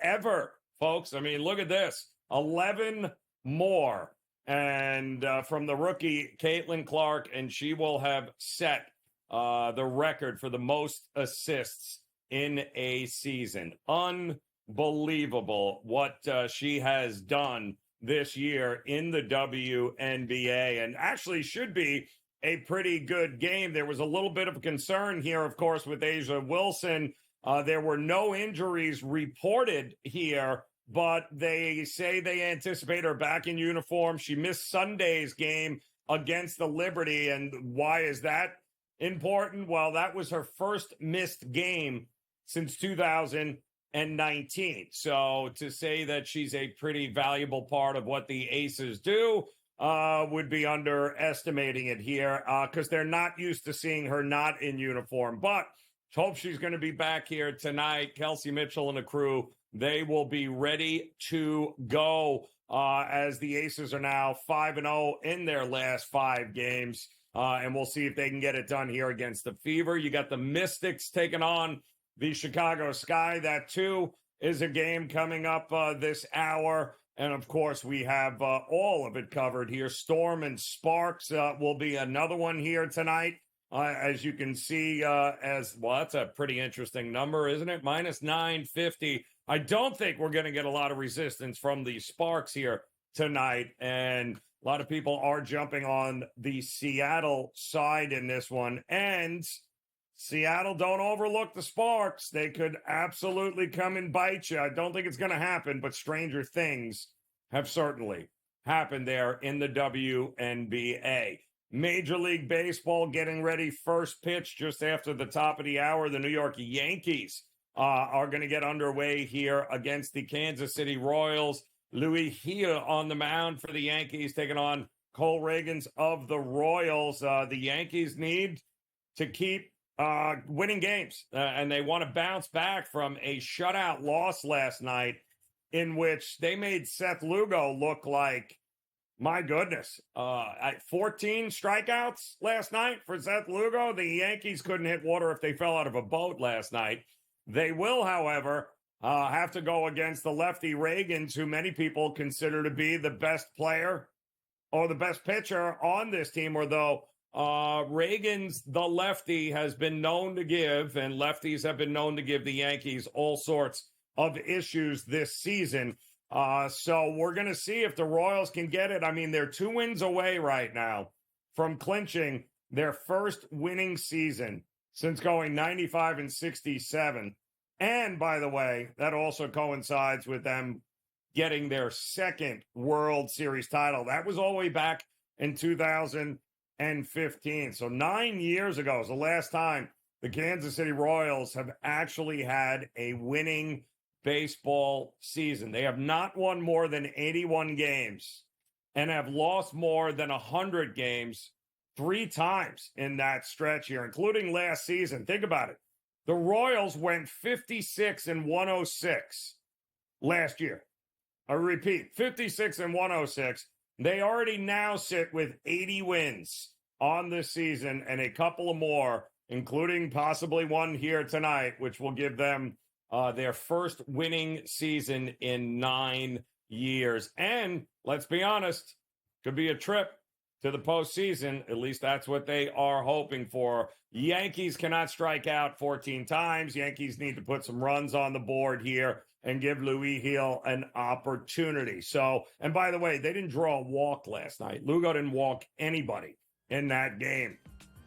ever, folks. I mean, look at this, 11 more. And from the rookie, Caitlin Clark, and she will have set the record for the most assists in a season. Unbelievable what she has done this year in the WNBA, and actually should be a pretty good game. There was a little bit of a concern here, of course, with Asia Wilson. There were no injuries reported here, but they say they anticipate her back in uniform. She missed Sunday's game against the Liberty, and why is that important? Well, that was her first missed game since 2019. So to say that she's a pretty valuable part of what the Aces do would be underestimating it here, because they're not used to seeing her not in uniform. But hope she's going to be back here tonight. Kelsey Mitchell and the crew, they will be ready to go as the Aces are now 5-0 in their last 5 games. And we'll see if they can get it done here against the Fever. You got the Mystics taking on the Chicago Sky. That, too, is a game coming up this hour. And, of course, we have all of it covered here. Storm and Sparks will be another one here tonight. As you can see, that's a pretty interesting number, isn't it? Minus 950. I don't think we're going to get a lot of resistance from the Sparks here tonight. And a lot of people are jumping on the Seattle side in this one. And Seattle, don't overlook the Sparks. They could absolutely come and bite you. I don't think it's going to happen, but stranger things have certainly happened there in the WNBA. Major League Baseball getting ready. First pitch just after the top of the hour. The New York Yankees are going to get underway here against the Kansas City Royals. Louis Gil on the mound for the Yankees, taking on Cole Reagans of the Royals. The Yankees need to keep winning games, and they want to bounce back from a shutout loss last night in which they made Seth Lugo look like, my goodness, 14 strikeouts last night for Seth Lugo. The Yankees couldn't hit water if they fell out of a boat last night. They will, however, have to go against the lefty Reagans, who many people consider to be the best player or the best pitcher on this team, although Reagans, the lefty, has been known to give, and lefties have been known to give the Yankees all sorts of issues this season. So we're going to see if the Royals can get it. I mean, they're 2 wins away right now from clinching their first winning season since going 95-67. And by the way, that also coincides with them getting their second World Series title. That was all the way back in 2015. So 9 years ago is the last time the Kansas City Royals have actually had a winning baseball season. They have not won more than 81 games and have lost more than 100 games 3 times in that stretch here, including last season. Think about it. The Royals went 56-106 last year. I repeat, 56-106. They already now sit with 80 wins on this season and a couple of more, including possibly one here tonight, which will give them their first winning season in 9 years. And let's be honest, could be a trip to the postseason. At least that's what they are hoping for. Yankees cannot strike out 14 times. Yankees need to put some runs on the board here and give Louis Gil an opportunity. So, and by the way, they didn't draw a walk last night. Lugo didn't walk anybody in that game.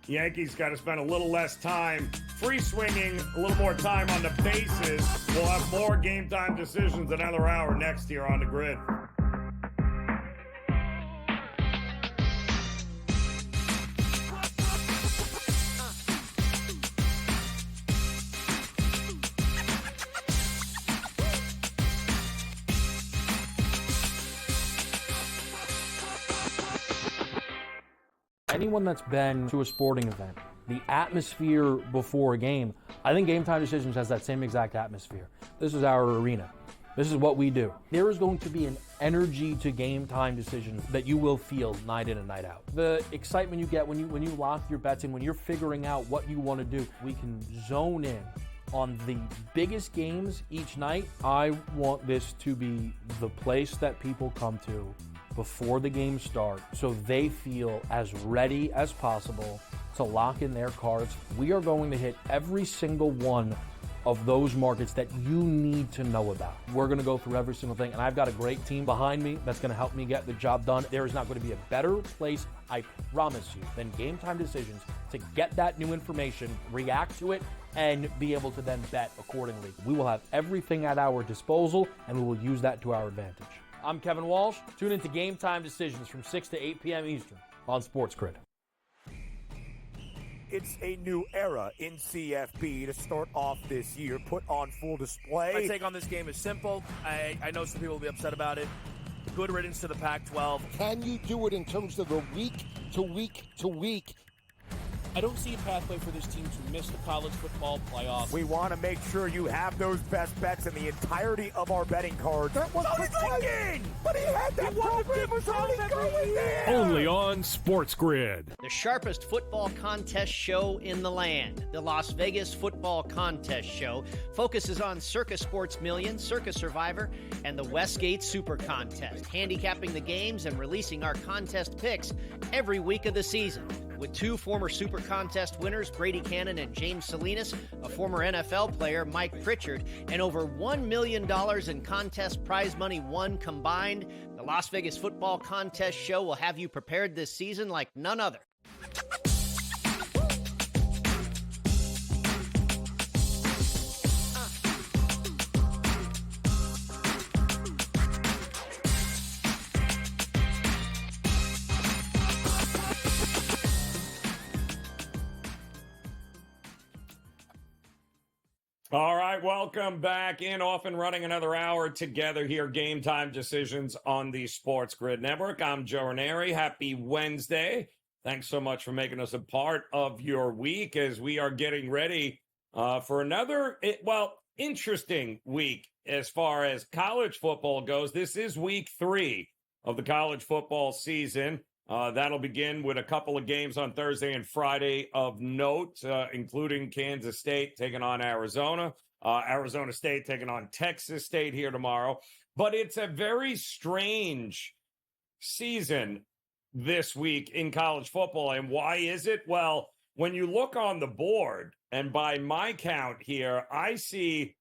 Yankees got to spend a little less time free swinging, a little more time on the bases. We'll have more Game Time Decisions another hour next here on the Grid. Anyone that's been to a sporting event, the atmosphere before a game, I think GameTime Decisions has that same exact atmosphere. This is our arena. This is what we do. There is going to be an energy to GameTime Decisions that you will feel night in and night out. The excitement you get when you lock your bets in, when you're figuring out what you want to do, we can zone in on the biggest games each night. I want this to be the place that people come to before the games start so they feel as ready as possible to lock in their cards. We are going to hit every single one of those markets that you need to know about. We're going to go through every single thing, and I've got a great team behind me that's going to help me get the job done. There is not going to be a better place, I promise you, than GameTime Decisions to get that new information, react to it, and be able to then bet accordingly. We will have everything at our disposal, and we will use that to our advantage. I'm Kevin Walsh. Tune into GameTime Decisions from 6 to 8 p.m. Eastern on SportsGrid. It's a new era in CFB to start off this year, put on full display. My take on this game is simple. I know some people will be upset about it. Good riddance to the Pac-12. Can you do it in terms of a week to week to week? I don't see a pathway for this team to miss the college football playoff. We want to make sure you have those best bets in the entirety of our betting cards. That was thinking! But he had that program was already going there! Only on SportsGrid. The sharpest football contest show in the land, the Las Vegas Football Contest Show, focuses on Circa Sports Million, Circa Survivor, and the Westgate Super Contest, handicapping the games and releasing our contest picks every week of the season. With two former Super Contest winners, Brady Cannon and James Salinas, a former NFL player, Mike Pritchard, and over $1 million in contest prize money won combined, the Las Vegas Football Contest Show will have you prepared this season like none other. All right, welcome back in, off and running another hour together here. Game Time Decisions on the Sports Grid Network. I'm Joe Raineri. Happy Wednesday. Thanks so much for making us a part of your week as we are getting ready for another, interesting week as far as college football goes. This is week 3 of the college football season. That'll begin with a couple of games on Thursday and Friday of note, including Kansas State taking on Arizona, Arizona State taking on Texas State here tomorrow. But it's a very strange season this week in college football. And why is it? Well, when you look on the board, and by my count here, I see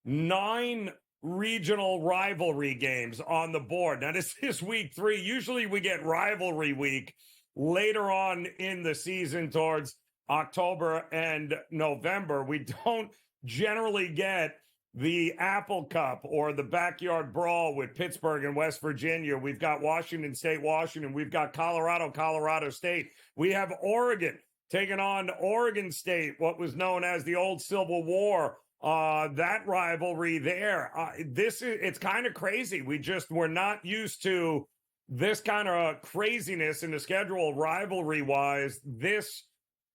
9 regional rivalry games on the board. Now, this is week 3. Usually we get rivalry week later on in the season towards October and November. We don't generally get the Apple Cup or the backyard brawl with Pittsburgh and West Virginia. We've got Washington State, Washington. We've got Colorado State. We have Oregon taking on Oregon State, what was known as the old Civil War. That rivalry there, it's kind of crazy. We're not used to this kind of craziness in the schedule rivalry wise this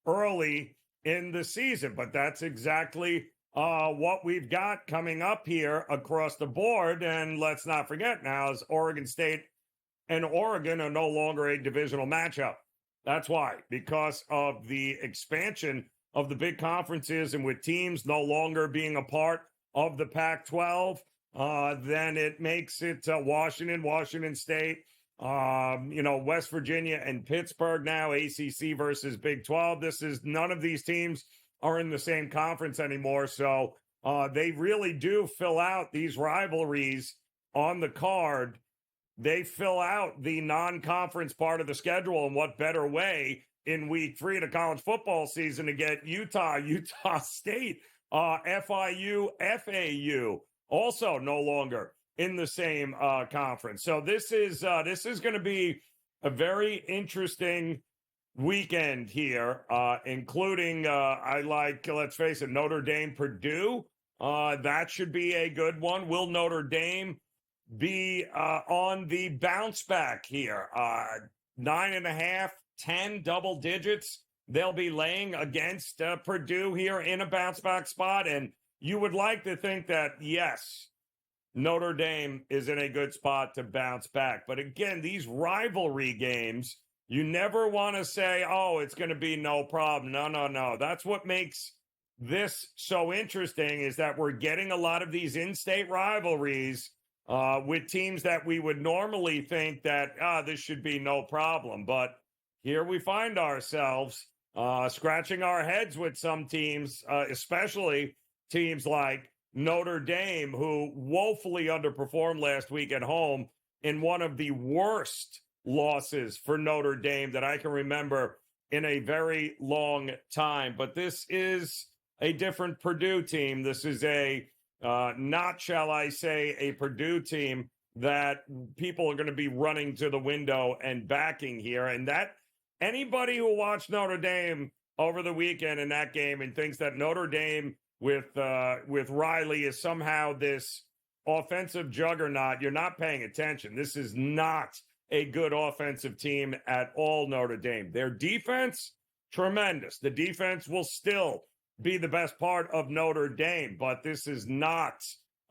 early in the season, but that's exactly what we've got coming up here across the board. And let's not forget now is Oregon State and Oregon are no longer a divisional matchup. That's why, because of the expansion of the big conferences and with teams no longer being a part of the Pac-12, then it makes it Washington State, West Virginia and Pittsburgh now, ACC versus Big 12. None of these teams are in the same conference anymore. So they really do fill out these rivalries on the card. They fill out the non-conference part of the schedule, and what better way in week 3 of the college football season to get Utah State, FIU, FAU, also no longer in the same conference. So this is going to be a very interesting weekend here, including, let's face it, Notre Dame, Purdue. That should be a good one. Will Notre Dame be on the bounce back here? 9.5 10 double digits they'll be laying against Purdue here in a bounce-back spot. And you would like to think that, yes, Notre Dame is in a good spot to bounce back. But again, these rivalry games, you never want to say, oh, it's going to be no problem. No. That's what makes this so interesting, is that we're getting a lot of these in-state rivalries with teams that we would normally think that, this should be no problem. But here we find ourselves scratching our heads with some teams, especially teams like Notre Dame, who woefully underperformed last week at home in one of the worst losses for Notre Dame that I can remember in a very long time. But this is a different Purdue team. This is not, shall I say, a Purdue team that people are going to be running to the window and backing here. And that anybody who watched Notre Dame over the weekend in that game and thinks that Notre Dame with Riley is somehow this offensive juggernaut, you're not paying attention. This is not a good offensive team at all, Notre Dame. Their defense, tremendous. The defense will still be the best part of Notre Dame, but this is not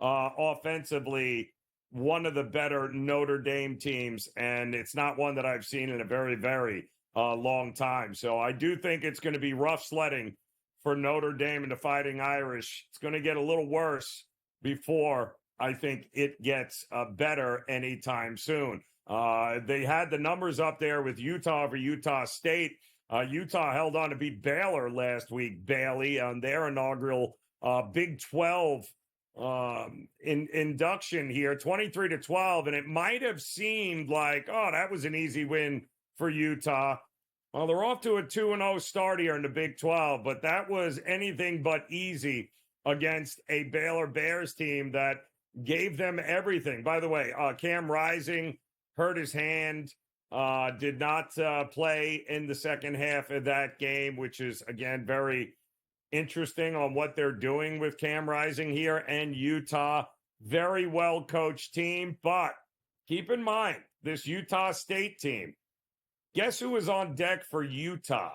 offensively one of the better Notre Dame teams, and it's not one that I've seen in a very, very long time. So I do think it's going to be rough sledding for Notre Dame and the Fighting Irish. It's going to get a little worse before I think it gets better anytime soon. They had the numbers up there with Utah over Utah State. Utah held on to beat Baylor last week, Bailey, on their inaugural Big 12 induction here, 23-12. And it might have seemed like, oh, that was an easy win for Utah. Well, they're off to a 2-0 start here in the Big 12, but that was anything but easy against a Baylor Bears team that gave them everything. By the way, Cam Rising hurt his hand, did not play in the second half of that game, which is, again, very interesting on what they're doing with Cam Rising here. And Utah, very well-coached team. But keep in mind, this Utah State team, guess who is on deck for Utah?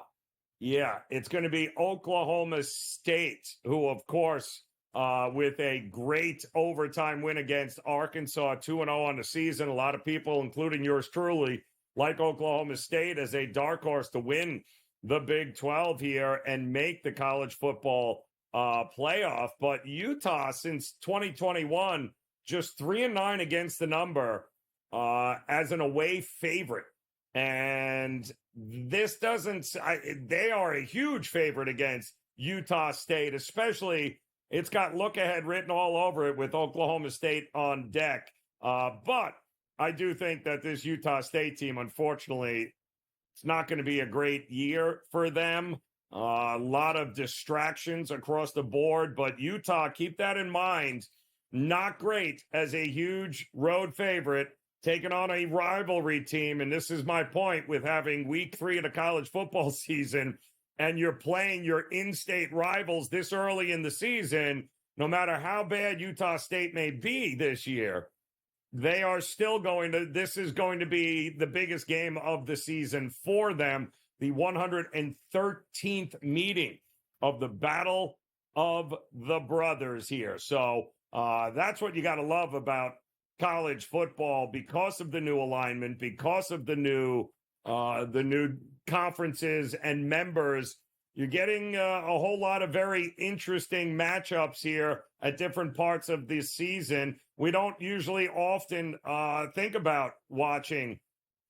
Yeah, it's going to be Oklahoma State, who, of course, with a great overtime win against Arkansas, 2-0 on the season. A lot of people, including yours truly, like Oklahoma State as a dark horse to win the Big 12 here and make the college football playoff. But Utah, since 2021, just 3-9 against the number as an away favorite. And this they are a huge favorite against Utah State, especially it's got look ahead written all over it with Oklahoma State on deck. But I do think that this Utah State team, unfortunately, it's not going to be a great year for them. A lot of distractions across the board, but Utah, keep that in mind. Not great as a huge road favorite, taking on a rivalry team. And this is my point with having week 3 of the college football season, and you're playing your in-state rivals this early in the season. No matter how bad Utah State may be this year, they are still this is going to be the biggest game of the season for them, the 113th meeting of the Battle of the Brothers here. So that's what you got to love about college football, because of the new alignment, because of the new conferences and members. You're getting a whole lot of very interesting matchups here at different parts of this season. We don't usually often think about watching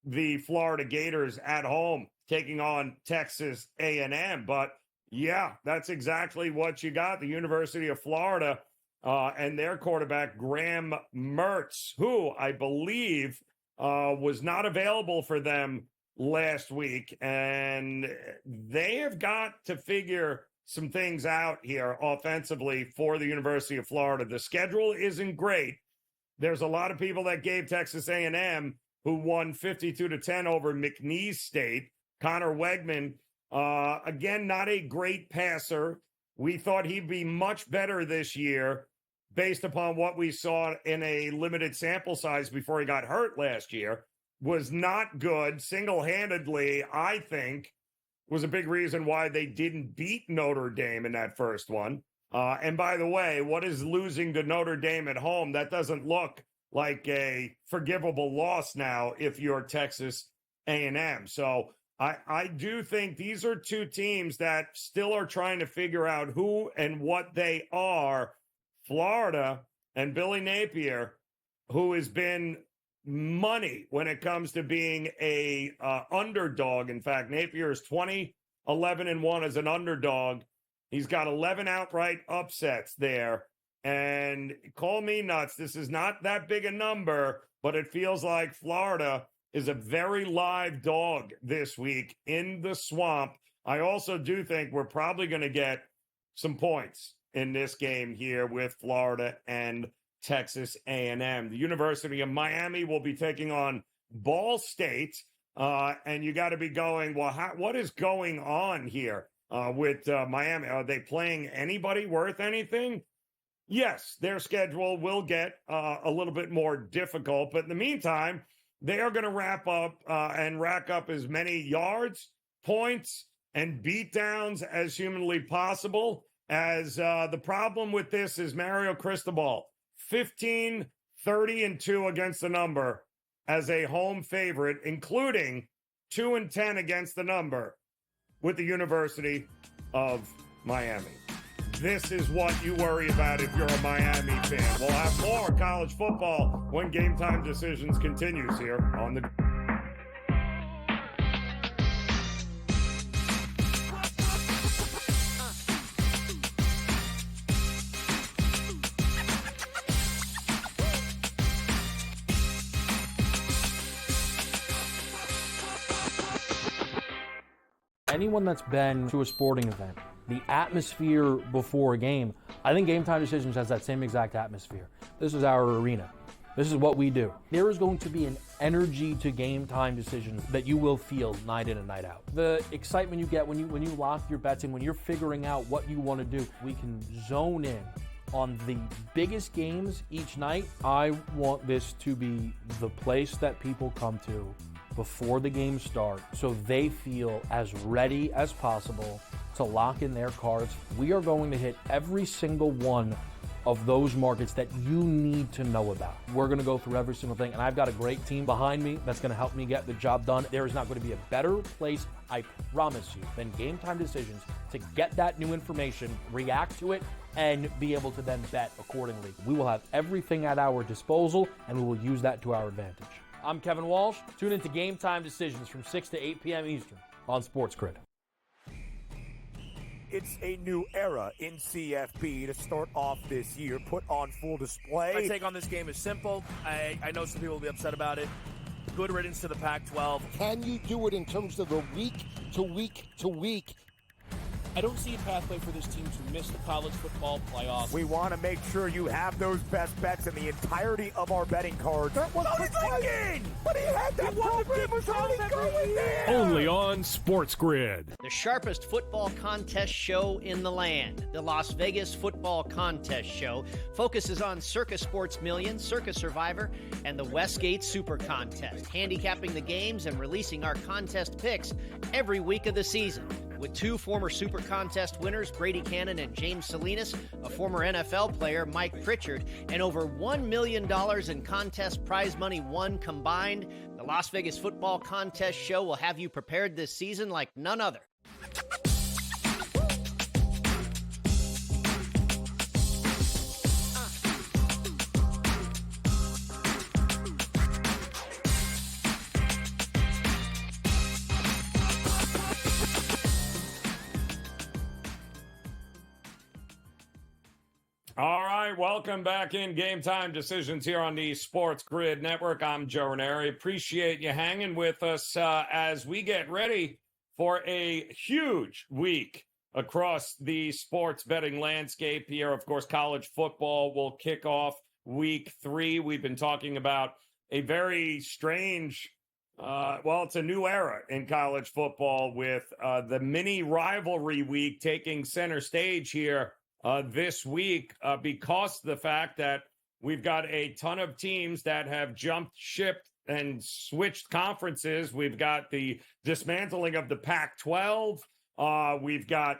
the Florida Gators at home taking on Texas A&M, but yeah, that's exactly what you got. The University of Florida and their quarterback, Graham Mertz, who I believe was not available for them last week. And they have got to figure some things out here offensively for the University of Florida. The schedule isn't great. There's a lot of people that gave Texas A&M, who won 52-10 over McNeese State. Connor Wegman, again, not a great passer. We thought he'd be much better this year based upon what we saw in a limited sample size before he got hurt last year. was not good single-handedly, I think, was a big reason why they didn't beat Notre Dame in that first one. And by the way, what is losing to Notre Dame at home? That doesn't look like a forgivable loss now if you're Texas A&M. So I do think these are two teams that still are trying to figure out who and what they are. Florida and Billy Napier, who has been money when it comes to being a underdog. In fact, Napier is 20-11-1 as an underdog. He's got 11 outright upsets there. And call me nuts, this is not that big a number, but it feels like Florida is a very live dog this week in the Swamp. I also do think we're probably going to get some points in this game here with Florida and Texas A&M. The University of Miami will be taking on Ball State, and you got to be going, well, what is going on here with Miami? Are they playing anybody worth anything? Yes, their schedule will get a little bit more difficult, but in the meantime, they are going to wrap up and rack up as many yards, points, and beatdowns as humanly possible. As the problem with this is Mario Cristobal, 15, 30-2 against the number as a home favorite, including 2-10 against the number with the University of Miami. This is what you worry about if you're a Miami fan. We'll have more college football when Game Time Decisions continues here on the... Anyone that's been to a sporting event, the atmosphere before a game, I think Game Time Decisions has that same exact atmosphere. This is our arena. This is what we do. There is going to be an energy to Game Time Decisions that you will feel night in and night out. The excitement you get when you lock your bets in, when you're figuring out what you want to do, we can zone in on the biggest games each night. I want this to be the place that people come to before the game starts so they feel as ready as possible to lock in their cards. We are going to hit every single one of those markets that you need to know about. We're going to go through every single thing, and I've got a great team behind me that's going to help me get the job done. There is not going to be a better place, I promise you, than Game Time Decisions to get that new information, react to it, and be able to then bet accordingly. We will have everything at our disposal, and we will use that to our advantage. I'm Kevin Walsh. Tune into Game Time Decisions from 6 to 8 p.m. Eastern on SportsGrid. It's a new era in CFB to start off this year, put on full display. My take on this game is simple. I know some people will be upset about it. Good riddance to the Pac-12. Can you do it in terms of the week to week to week? I don't see a pathway for this team to miss the college football playoffs. We want to make sure you have those best bets in the entirety of our betting cards. That was thinking! But he had that program was already going there! Only on SportsGrid. The sharpest football contest show in the land, the Las Vegas Football Contest Show, focuses on Circa Sports Million, Circa Survivor, and the Westgate Super Contest, handicapping the games and releasing our contest picks every week of the season. With two former Super Contest winners, Brady Cannon and James Salinas, a former NFL player, Mike Pritchard, and over $1 million in contest prize money won combined, the Las Vegas Football Contest Show will have you prepared this season like none other. All right, welcome back in Game Time Decisions here on the SportsGrid Network. I'm Joe Raineri. Appreciate you hanging with us as we get ready for a huge week across the sports betting landscape here. Of course, college football will kick off week 3. We've been talking about a very strange, it's a new era in college football with the mini rivalry week taking center stage here this week because of the fact that we've got a ton of teams that have jumped ship and switched conferences. We've got the dismantling of the Pac-12. We've got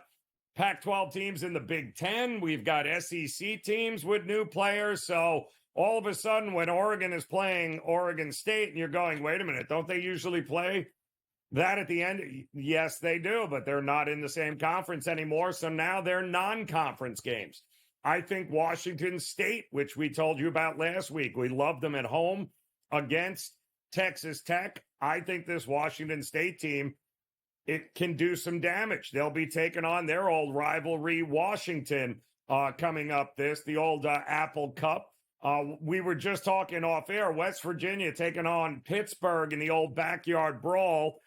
Pac-12 teams in the Big Ten. We've got SEC teams with new players. So all of a sudden, when Oregon is playing Oregon State, and you're going, wait a minute, don't they usually play that at the end? Yes, they do, but they're not in the same conference anymore. So now they're non-conference games. I think Washington State, which we told you about last week, we loved them at home against Texas Tech. I think this Washington State team, it can do some damage. They'll be taking on their old rivalry, Washington, coming up the old Apple Cup. We were just talking off air, West Virginia taking on Pittsburgh in the old backyard brawl.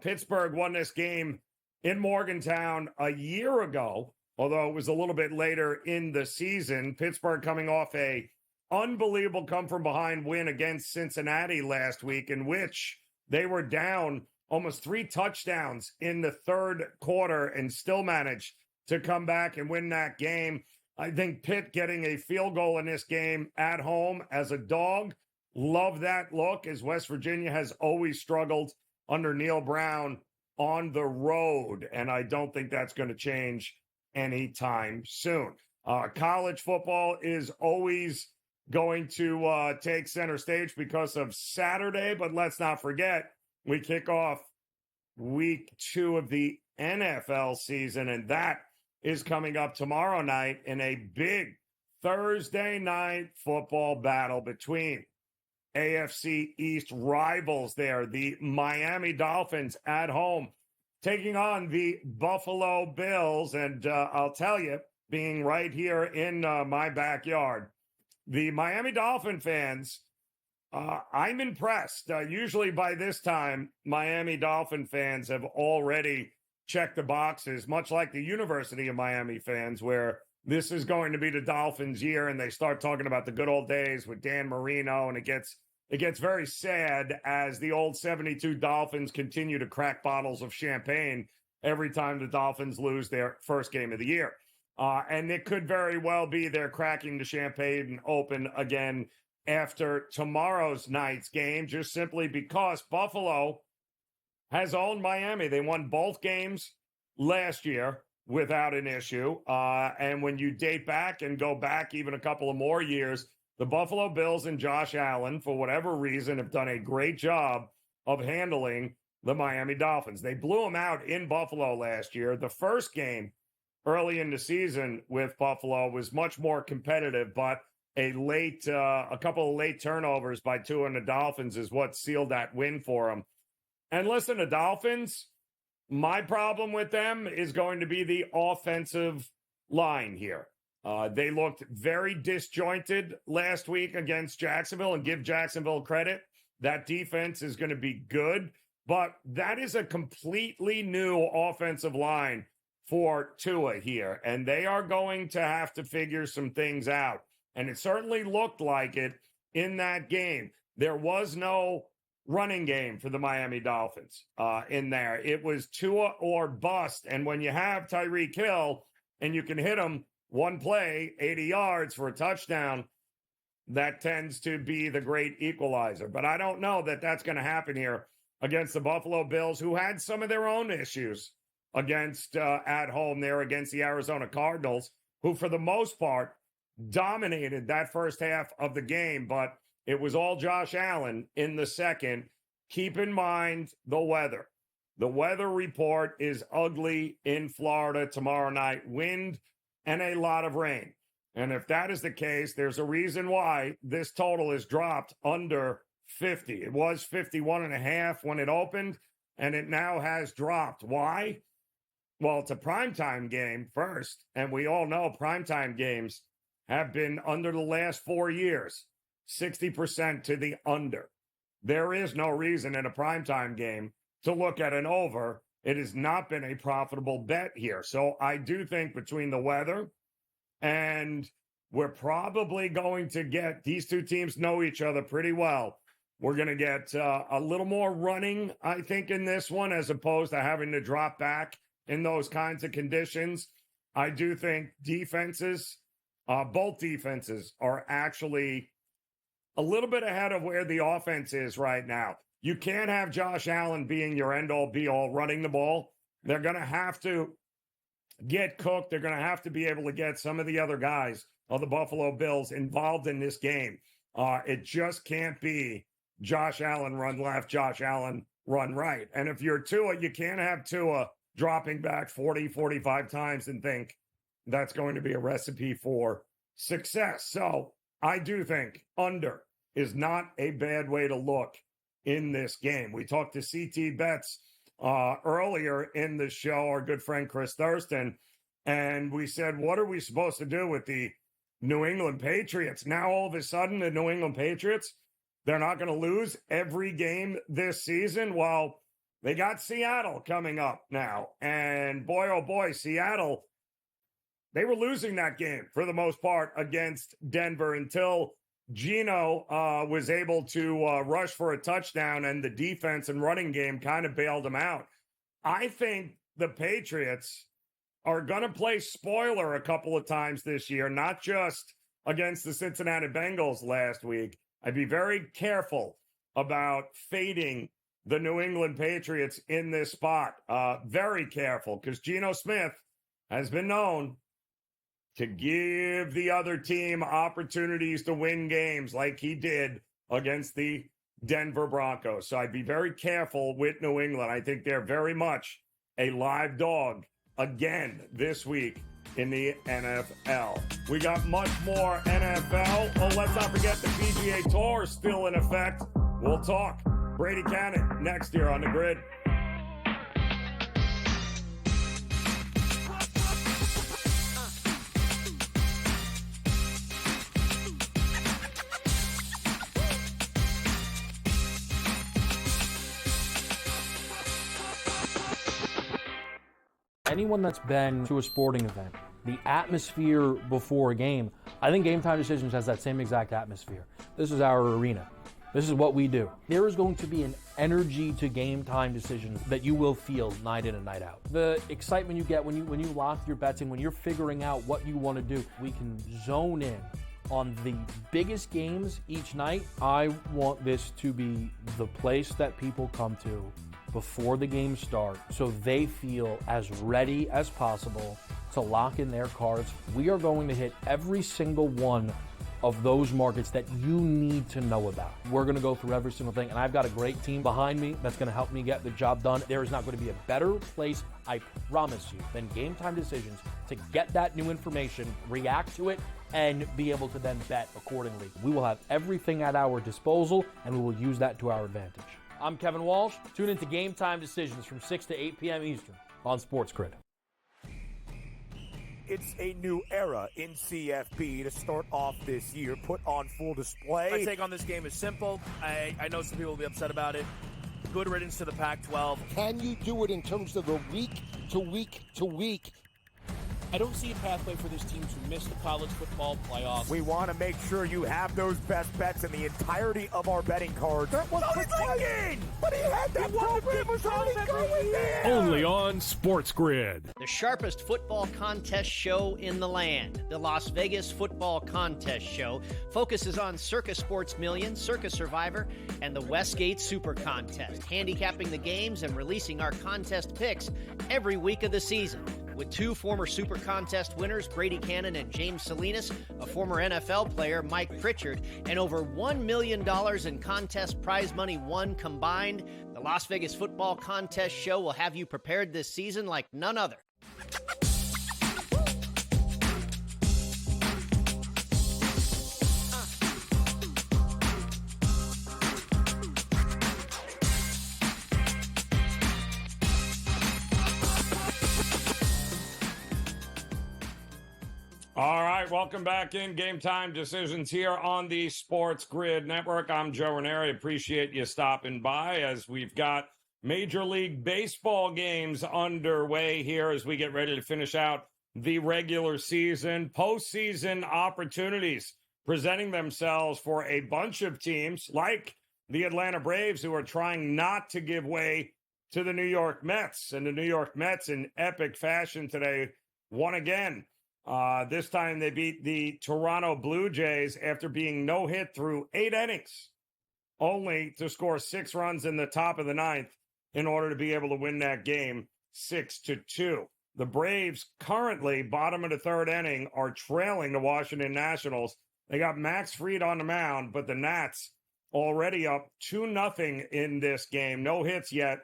Pittsburgh won this game in Morgantown a year ago, although it was a little bit later in the season. Pittsburgh coming off a unbelievable come-from-behind win against Cincinnati last week, in which they were down almost 3 touchdowns in the third quarter and still managed to come back and win that game. I think Pitt getting a field goal in this game at home as a dog. Love that look, as West Virginia has always struggled under Neil Brown on the road, and I don't think that's going to change anytime soon. College football is always going to take center stage because of Saturday, but let's not forget, we kick off week 2 of the NFL season, and that is coming up tomorrow night in a big Thursday night football battle between AFC East rivals there, the Miami Dolphins at home, taking on the Buffalo Bills. And I'll tell you, being right here in my backyard, the Miami Dolphin fans, I'm impressed. Usually by this time, Miami Dolphin fans have already checked the boxes, much like the University of Miami fans, where this is going to be the Dolphins' year, and they start talking about the good old days with Dan Marino, and it gets very sad as the old 72 Dolphins continue to crack bottles of champagne every time the Dolphins lose their first game of the year. And it could very well be they're cracking the champagne open again after tomorrow's night's game, just simply because Buffalo has owned Miami. They won both games last year without an issue. And when you date back and go back even a couple of more years, the Buffalo Bills and Josh Allen, for whatever reason, have done a great job of handling the Miami Dolphins. They blew them out in Buffalo last year. The first game early in the season with Buffalo was much more competitive, but a couple of late turnovers by Tua and the Dolphins is what sealed that win for them. And listen, the Dolphins, my problem with them is going to be the offensive line here. They looked very disjointed last week against Jacksonville, and give Jacksonville credit. That defense is going to be good, but that is a completely new offensive line for Tua here, and they are going to have to figure some things out. And it certainly looked like it in that game. There was no running game for the Miami Dolphins in there. It was Tua or bust. And when you have Tyreek Hill and you can hit him one play, 80 yards for a touchdown, that tends to be the great equalizer. But I don't know that that's going to happen here against the Buffalo Bills, who had some of their own issues against at home there against the Arizona Cardinals, who for the most part dominated that first half of the game, but it was all Josh Allen in the second. Keep in mind the weather. The weather report is ugly in Florida tomorrow night. Wind and a lot of rain. And if that is the case, there's a reason why this total is dropped under 50. It was 51.5 when it opened, and it now has dropped. Why? Well, it's a primetime game first, and we all know primetime games have been under the last 4 years, 60% to the under. There is no reason in a primetime game to look at an over. It has not been a profitable bet here. So I do think between the weather and we're probably going to get, these two teams know each other pretty well. We're going to get a little more running, I think, in this one, as opposed to having to drop back in those kinds of conditions. I do think defenses, both defenses are actually a little bit ahead of where the offense is right now. You can't have Josh Allen being your end-all, be-all running the ball. They're going to have to get cooked. They're going to have to be able to get some of the other guys of the Buffalo Bills involved in this game. It just can't be Josh Allen run left, Josh Allen run right. And if you're Tua, you can't have Tua dropping back 40, 45 times and think that's going to be a recipe for success. So I do think under is not a bad way to look in this game. We talked to CT Betts earlier in the show, our good friend Chris Thurston, and we said, what are we supposed to do with the New England Patriots? Now, all of a sudden, the New England Patriots, they're not going to lose every game this season. Well, they got Seattle coming up now. And boy, oh boy, Seattle, they were losing that game for the most part against Denver until Geno was able to rush for a touchdown, and the defense and running game kind of bailed him out. I think the Patriots are going to play spoiler a couple of times this year, not just against the Cincinnati Bengals last week. I'd be very careful about fading the New England Patriots in this spot. Very careful, because Geno Smith has been known to give the other team opportunities to win games like he did against the Denver Broncos. So I'd be very careful with New England. I think they're very much a live dog again this week in the NFL. We got much more NFL. Oh, let's not forget the PGA Tour is still in effect. We'll talk. Brady Cannon next year on the Grid. Anyone that's been to a sporting event, the atmosphere before a game, I think GameTime Decisions has that same exact atmosphere. This is our arena. This is what we do. There is going to be an energy to GameTime Decisions that you will feel night in and night out. The excitement you get when you lock your bets in, when you're figuring out what you want to do, we can zone in on the biggest games each night. I want this to be the place that people come to before the game starts, so they feel as ready as possible to lock in their cards. We are going to hit every single one of those markets that you need to know about. We're going to go through every single thing, and I've got a great team behind me that's going to help me get the job done. There is not going to be a better place, I promise you, than GameTime Decisions to get that new information, react to it, and be able to then bet accordingly. We will have everything at our disposal, and we will use that to our advantage. I'm Kevin Walsh. Tune into GameTime Decisions from 6 to 8 p.m. Eastern on SportsGrid. It's a new era in CFB to start off this year, put on full display. My take on this game is simple. I know some people will be upset about it. Good riddance to the Pac-12. Can you do it in terms of the week to week to week? I don't see a pathway for this team to miss the college football playoffs. We want to make sure you have those best bets in the entirety of our betting cards. That was thinking! But he had that program was already going there! Only on SportsGrid. The sharpest football contest show in the land, the Las Vegas Football Contest Show, focuses on Circa Sports Million, Circa Survivor, and the Westgate Super Contest, handicapping the games and releasing our contest picks every week of the season. With two former Super Contest winners, Brady Cannon and James Salinas, a former NFL player, Mike Pritchard, and over $1 million in contest prize money won combined, the Las Vegas Football Contest Show will have you prepared this season like none other. All right, welcome back in Game Time Decisions here on the Sports Grid Network. I'm Joe Raineri. Appreciate you stopping by as we've got Major League Baseball games underway here as we get ready to finish out the regular season. Postseason opportunities presenting themselves for a bunch of teams like the Atlanta Braves, who are trying not to give way to the New York Mets. And the New York Mets, in epic fashion today, won again This time they beat the Toronto Blue Jays after being no-hit through 8 innings, only to score 6 runs in the top of the 9th in order to be able to win that game 6-2. The Braves, currently bottom of the 3rd inning, are trailing the Washington Nationals. They got Max Fried on the mound, but the Nats already up 2-0 in this game. No hits yet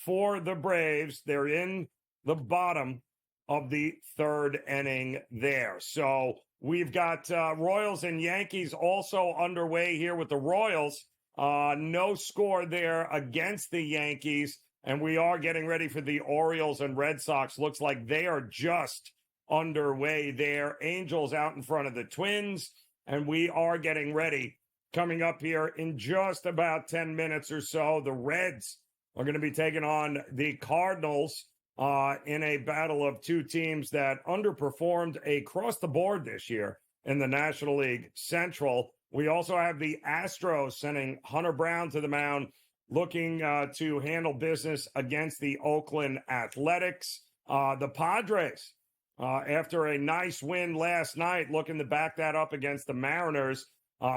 for the Braves. They're in the bottom of the 3rd inning there. So we've got Royals and Yankees also underway here with the Royals. No score there against the Yankees. And we are getting ready for the Orioles and Red Sox. Looks like they are just underway there. Angels out in front of the Twins. And we are getting ready. Coming up here in just about 10 minutes or so, the Reds are going to be taking on the Cardinals in a battle of 2 teams that underperformed across the board this year in the National League Central. We also have the Astros sending Hunter Brown to the mound, looking to handle business against the Oakland Athletics. The Padres, after a nice win last night, looking to back that up against the Mariners.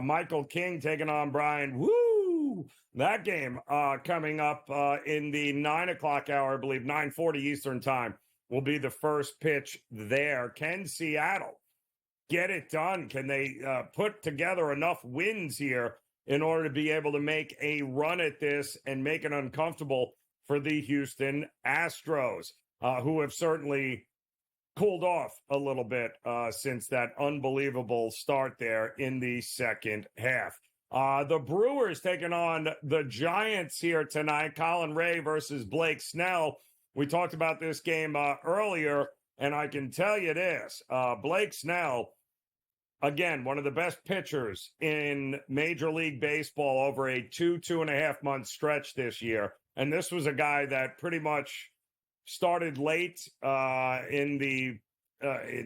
Michael King taking on Brian Woo. That game coming up in the 9 o'clock hour, I believe, 9:40 Eastern time, will be the first pitch there. Can Seattle get it done? Can they put together enough wins here in order to be able to make a run at this and make it uncomfortable for the Houston Astros, who have certainly cooled off a little bit since that unbelievable start there in the second half. The Brewers taking on the Giants here tonight. Colin Ray versus Blake Snell. We talked about this game earlier, and I can tell you this. Blake Snell, again, one of the best pitchers in Major League Baseball over a 2.5 month stretch this year. And this was a guy that pretty much started late in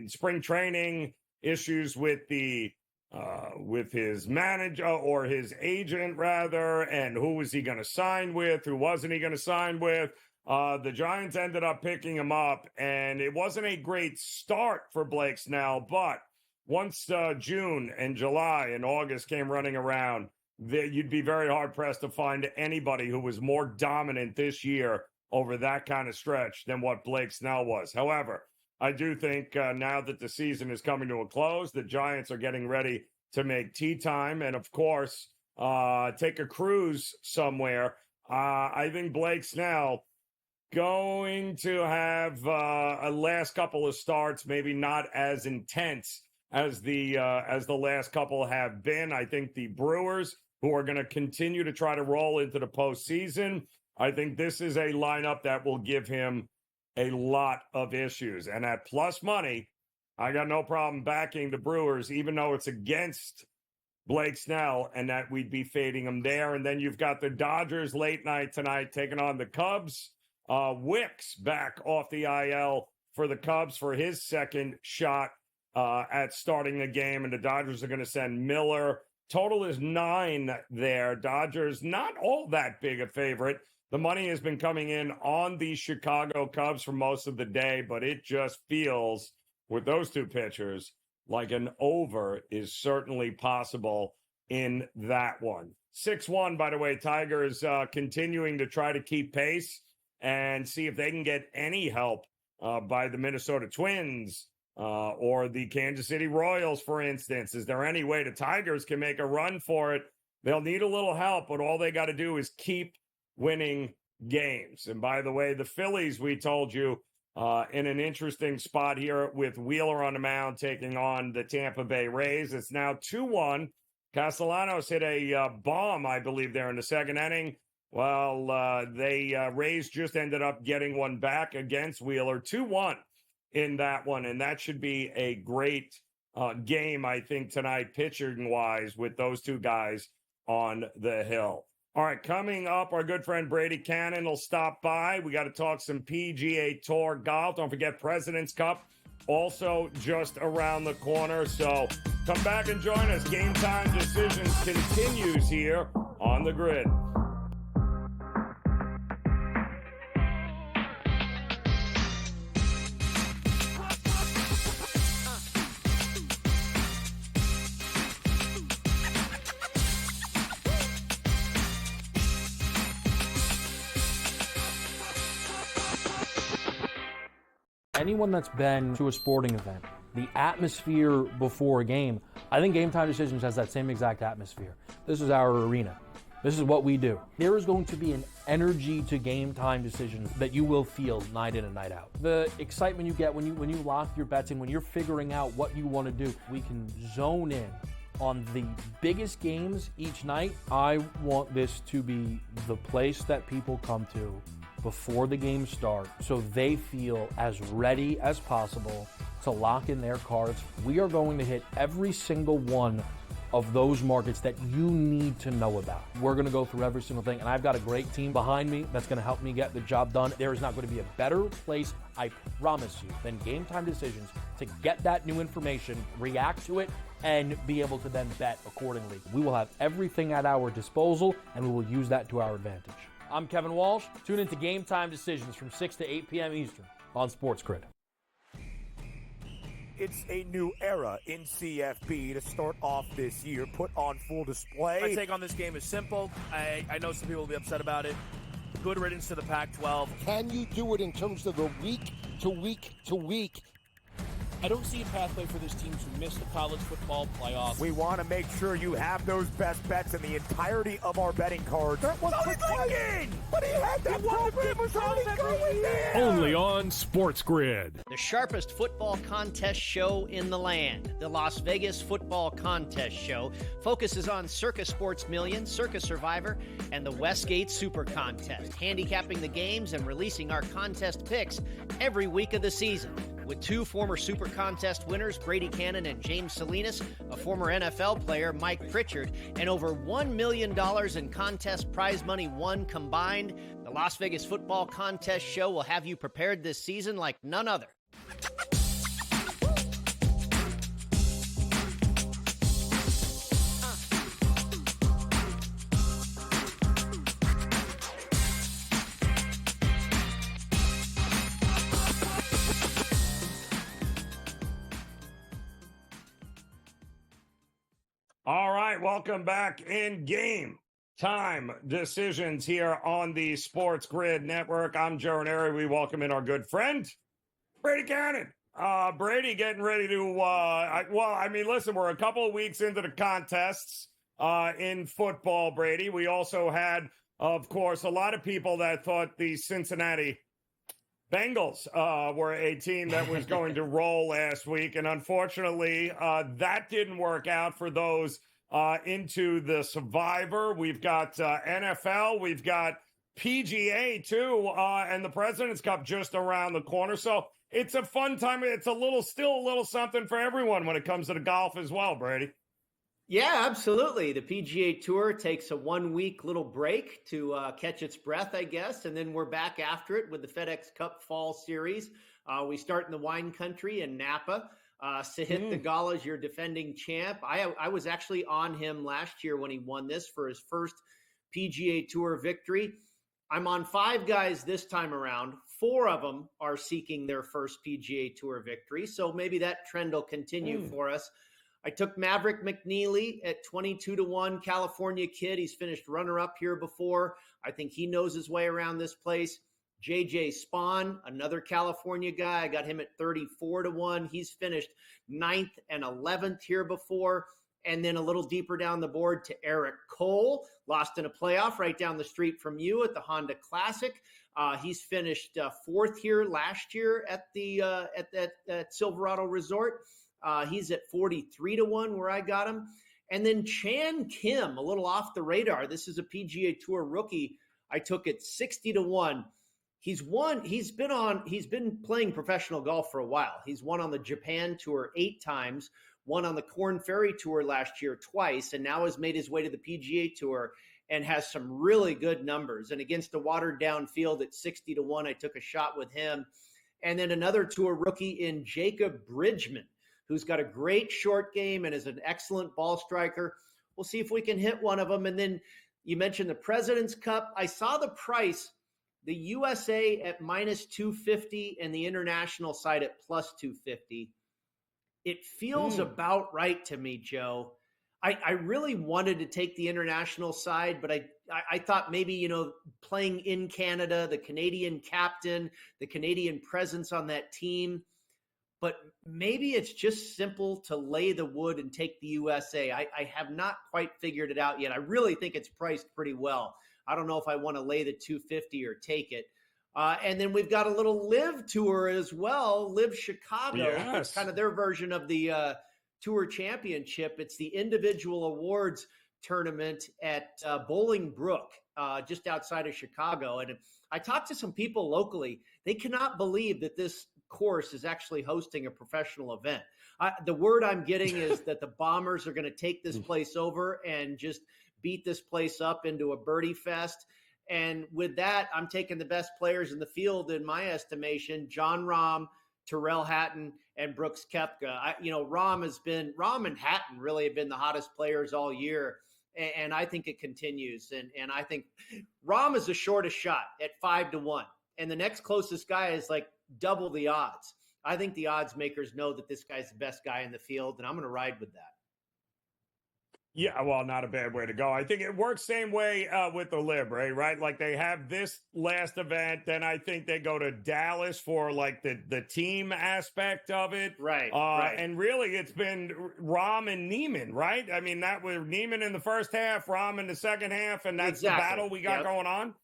spring training, issues with his manager or his agent rather, and who was he going to sign with, who wasn't he going to sign with. The Giants ended up picking him up, and it wasn't a great start for Blake Snell, but once June and July and August came running around, you'd be very hard-pressed to find anybody who was more dominant this year over that kind of stretch than what Blake Snell was. However, I do think now that the season is coming to a close, the Giants are getting ready to make tea time and, of course, take a cruise somewhere. I think Blake Snell going to have a last couple of starts, maybe not as intense as the last couple have been. I think the Brewers, who are going to continue to try to roll into the postseason, I think this is a lineup that will give him a lot of issues. And at plus money, I got no problem backing the Brewers, even though it's against Blake Snell, and that we'd be fading him there. And then you've got the Dodgers late night tonight taking on the Cubs. Wicks back off the IL for the Cubs for his second shot at starting the game. And the Dodgers are going to send Miller. Total is 9 there. Dodgers, not all that big a favorite. The money has been coming in on the Chicago Cubs for most of the day, but it just feels, with those two pitchers, like an over is certainly possible in that one. 6-1, by the way, Tigers continuing to try to keep pace and see if they can get any help by the Minnesota Twins or the Kansas City Royals, for instance. Is there any way the Tigers can make a run for it? They'll need a little help, but all they got to do is keep winning games. And by the way, the Phillies, we told you, in an interesting spot here with Wheeler on the mound taking on the Tampa Bay Rays. It's now 2-1. Castellanos hit a bomb, I believe, there in the second inning. Well, Rays just ended up getting one back against Wheeler, 2-1 in that one. And that should be a great game, I think, tonight, pitching-wise, with those two guys on the hill. All right, coming up, our good friend Brady Cannon will stop by. We got to talk some PGA Tour golf. Don't forget President's Cup, also just around the corner. So come back and join us. Game Time Decisions continues here on the Grid. Anyone that's been to a sporting event, the atmosphere before a game, I think GameTime Decisions has that same exact atmosphere. This is our arena. This is what we do. There is going to be an energy to GameTime Decisions that you will feel night in and night out. The excitement you get when you lock your bets in, when you're figuring out what you want to do, we can zone in on the biggest games each night. I want this to be the place that people come to before the games start so they feel as ready as possible to lock in their cards. We are going to hit every single one of those markets that you need to know about. We're going to go through every single thing, and I've got a great team behind me that's going to help me get the job done. There is not going to be a better place, I promise you, than GameTime Decisions to get that new information, react to it, and be able to then bet accordingly. We will have everything at our disposal, and we will use that to our advantage. I'm Kevin Walsh. Tune into GameTime Decisions from 6 to 8 p.m. Eastern on SportsGrid. It's a new era in CFB to start off this year, put on full display. My take on this game is simple. I know some people will be upset about it. Good riddance to the Pac-12. Can you do it in terms of the week to week to week? I don't see a pathway for this team to miss the college football playoffs. We want to make sure you have those best bets in the entirety of our betting cards. That was thinking! But he had that program was already going there! Only on SportsGrid. The sharpest football contest show in the land, the Las Vegas Football Contest Show, focuses on Circa Sports Million, Circa Survivor, and the Westgate Super Contest, handicapping the games and releasing our contest picks every week of the season. With two former Super Contest winners, Brady Cannon and James Salinas, a former NFL player, Mike Pritchard, and over $1 million in contest prize money won combined, the Las Vegas Football Contest Show will have you prepared this season like none other. All right, welcome back in Game Time Decisions here on the SportsGrid Network. I'm Joe Raineri. We welcome in our good friend, Brady Cannon. Brady getting ready to, listen, we're a couple of weeks into the contests in football, Brady. We also had, of course, a lot of people that thought the Cincinnati Bengals were a team that was going to roll last week, and unfortunately, that didn't work out for those into the Survivor. We've got NFL, we've got PGA too, and the President's Cup just around the corner. So it's a fun time. It's still a little something for everyone when it comes to the golf as well, Brady. Yeah, absolutely. The PGA Tour takes a 1 week little break to catch its breath, I guess, and then we're back after it with the FedEx Cup Fall Series. We start in the wine country in Napa. Sahith Theegala is your defending champ. I was actually on him last year when he won this for his first PGA Tour victory. I'm on 5 guys this time around. 4 of them are seeking their first PGA Tour victory, so maybe that trend will continue for us. I took Maverick McNeely at 22-1, California kid. He's finished runner-up here before. I think he knows his way around this place. JJ Spawn, another California guy. I got him at 34-1. He's finished 9th and 11th here before. And then a little deeper down the board to Eric Cole, lost in a playoff right down the street from you at the Honda Classic. He's finished 4th here last year at the at Silverado Resort. He's at 43-1 where I got him. And then Chan Kim, a little off the radar. This is a PGA Tour rookie. I took it 60-1. He's been playing professional golf for a while. He's won on the Japan Tour 8 times, won on the Korn Ferry Tour last year twice, and now has made his way to the PGA Tour and has some really good numbers. And against a watered down field at 60-1, I took a shot with him. And then another tour rookie in Jacob Bridgman, who's got a great short game and is an excellent ball striker. We'll see if we can hit one of them. And then you mentioned the President's Cup. I saw the price, the USA at -250 and the international side at +250. It feels about right to me, Joe. I really wanted to take the international side, but I thought maybe, playing in Canada, the Canadian captain, the Canadian presence on that team, but maybe it's just simple to lay the wood and take the USA. I have not quite figured it out yet. I really think it's priced pretty well. I don't know if I want to lay the 250 or take it. And then we've got a little Live Tour as well, Live Chicago. Yes. It's kind of their version of the Tour Championship. It's the individual awards tournament at Bolingbrook, just outside of Chicago. And I talked to some people locally. They cannot believe that this course is actually hosting a professional event. The word I'm getting is that the Bombers are going to take this place over and just beat this place up into a birdie fest. And with that, I'm taking the best players in the field, in my estimation: John Rahm, Tyrrell Hatton, and Brooks Koepka. Rahm and Hatton really have been the hottest players all year. And I think it continues. And I think Rahm is the shortest shot at 5-1. And the next closest guy is like double the odds. I think the odds makers know that this guy's the best guy in the field, and I'm going to ride with that. Yeah, well, not a bad way to go. I think it works same way with the Lib, right? Like they have this last event, then I think they go to Dallas for like the team aspect of it. Right. And really it's been Rahm and Neiman, right? I mean, that was Neiman in the first half, Rahm in the second half, and that's Exactly. the battle we got going on.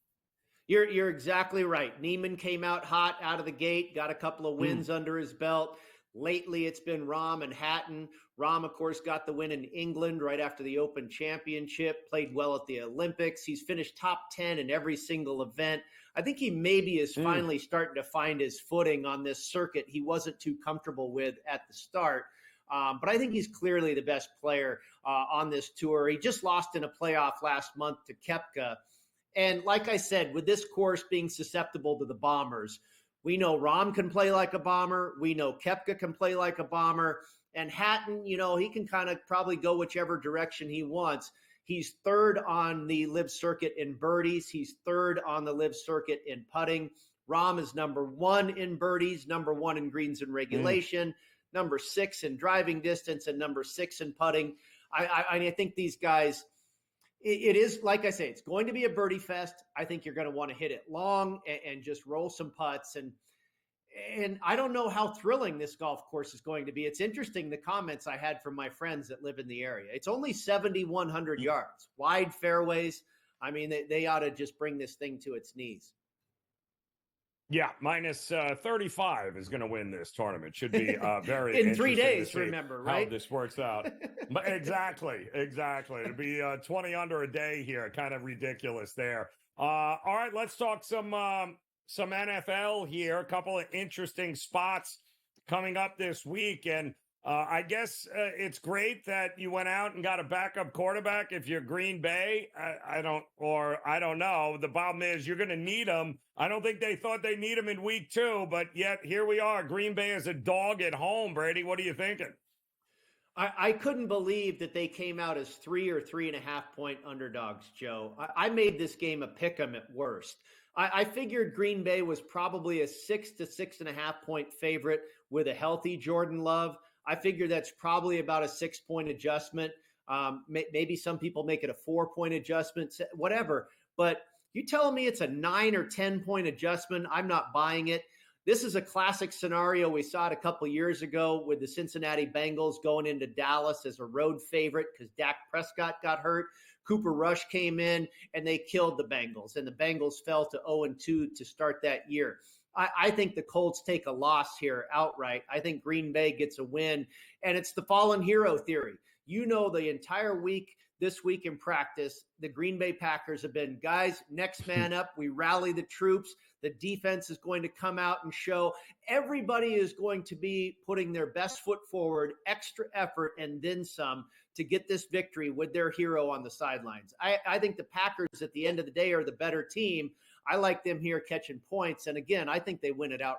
You're exactly right. Neiman came out hot out of the gate, got a couple of wins under his belt. Lately, it's been Rahm and Hatton. Rahm, of course, got the win in England right after the Open Championship, played well at the Olympics. He's finished top 10 in every single event. I think he maybe is finally starting to find his footing on this circuit he wasn't too comfortable with at the start. But I think he's clearly the best player on this tour. He just lost in a playoff last month to Koepka. And like I said, with this course being susceptible to the Bombers, we know Rahm can play like a bomber. We know Koepka can play like a bomber. And Hatton, he can kind of probably go whichever direction he wants. He's third on the Live Circuit in birdies. He's third on the Live Circuit in putting. Rahm is number 1 in birdies, number 1 in greens and regulation, number 6 in driving distance, and number 6 in putting. I think these guys, it is, like I say, it's going to be a birdie fest. I think you're going to want to hit it long and just roll some putts. And I don't know how thrilling this golf course is going to be. It's interesting, the comments I had from my friends that live in the area. It's only 7,100 yards, wide fairways. I mean, they ought to just bring this thing to its knees. Yeah, minus 35 is going to win this tournament. Should be very in 3 days, to see remember, right? How this works out. But exactly. It'll be 20 under a day here. Kind of ridiculous there. All right, let's talk some NFL here. A couple of interesting spots coming up this week. And I guess it's great that you went out and got a backup quarterback. If you're Green Bay, I don't know. The problem is you're going to need him. I don't think they thought they need him in week 2, but yet here we are. Green Bay is a dog at home. Brady, what are you thinking? I couldn't believe that they came out as 3 or 3.5 point underdogs, Joe. I made this game a pick 'em at worst. I figured Green Bay was probably a 6 to 6.5 point favorite with a healthy Jordan Love. I figure that's probably about a 6 point adjustment. Maybe some people make it a 4 point adjustment, whatever. But you telling me it's a 9 or 10 point adjustment, I'm not buying it. This is a classic scenario. We saw it a couple years ago with the Cincinnati Bengals going into Dallas as a road favorite because Dak Prescott got hurt. Cooper Rush came in and they killed the Bengals, and the Bengals fell to 0-2 to start that year. I think the Colts take a loss here outright. I think Green Bay gets a win, and it's the fallen hero theory. The entire week, this week in practice, the Green Bay Packers have been, guys, next man up. We rally the troops. The defense is going to come out and show. Everybody is going to be putting their best foot forward, extra effort, and then some to get this victory with their hero on the sidelines. I think the Packers at the end of the day are the better team. I like them here catching points. And again, I think they win it out.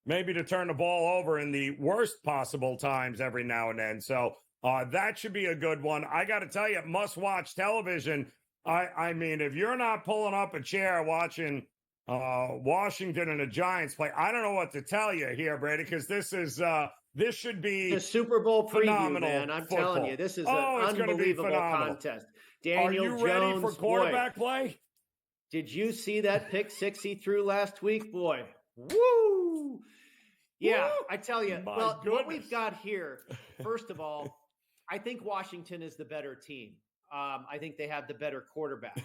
Maybe to turn the ball over in the worst possible times every now and then. So that should be a good one. I got to tell you, must-watch television. I mean, if you're not pulling up a chair watching Washington and the Giants play, I don't know what to tell you here, Brady, because this should be the Super Bowl preview, phenomenal man. I'm football. telling you, this is an unbelievable contest. Daniel Are you Jones, ready for quarterback play? Did you see that pick six he threw last week? Boy, woo! Yeah, Woo! I tell you. My Well, goodness. what we've got here, first of all, I think Washington is the better team. I think they have the better quarterback.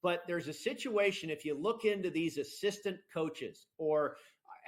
But there's a situation, if you look into these assistant coaches, or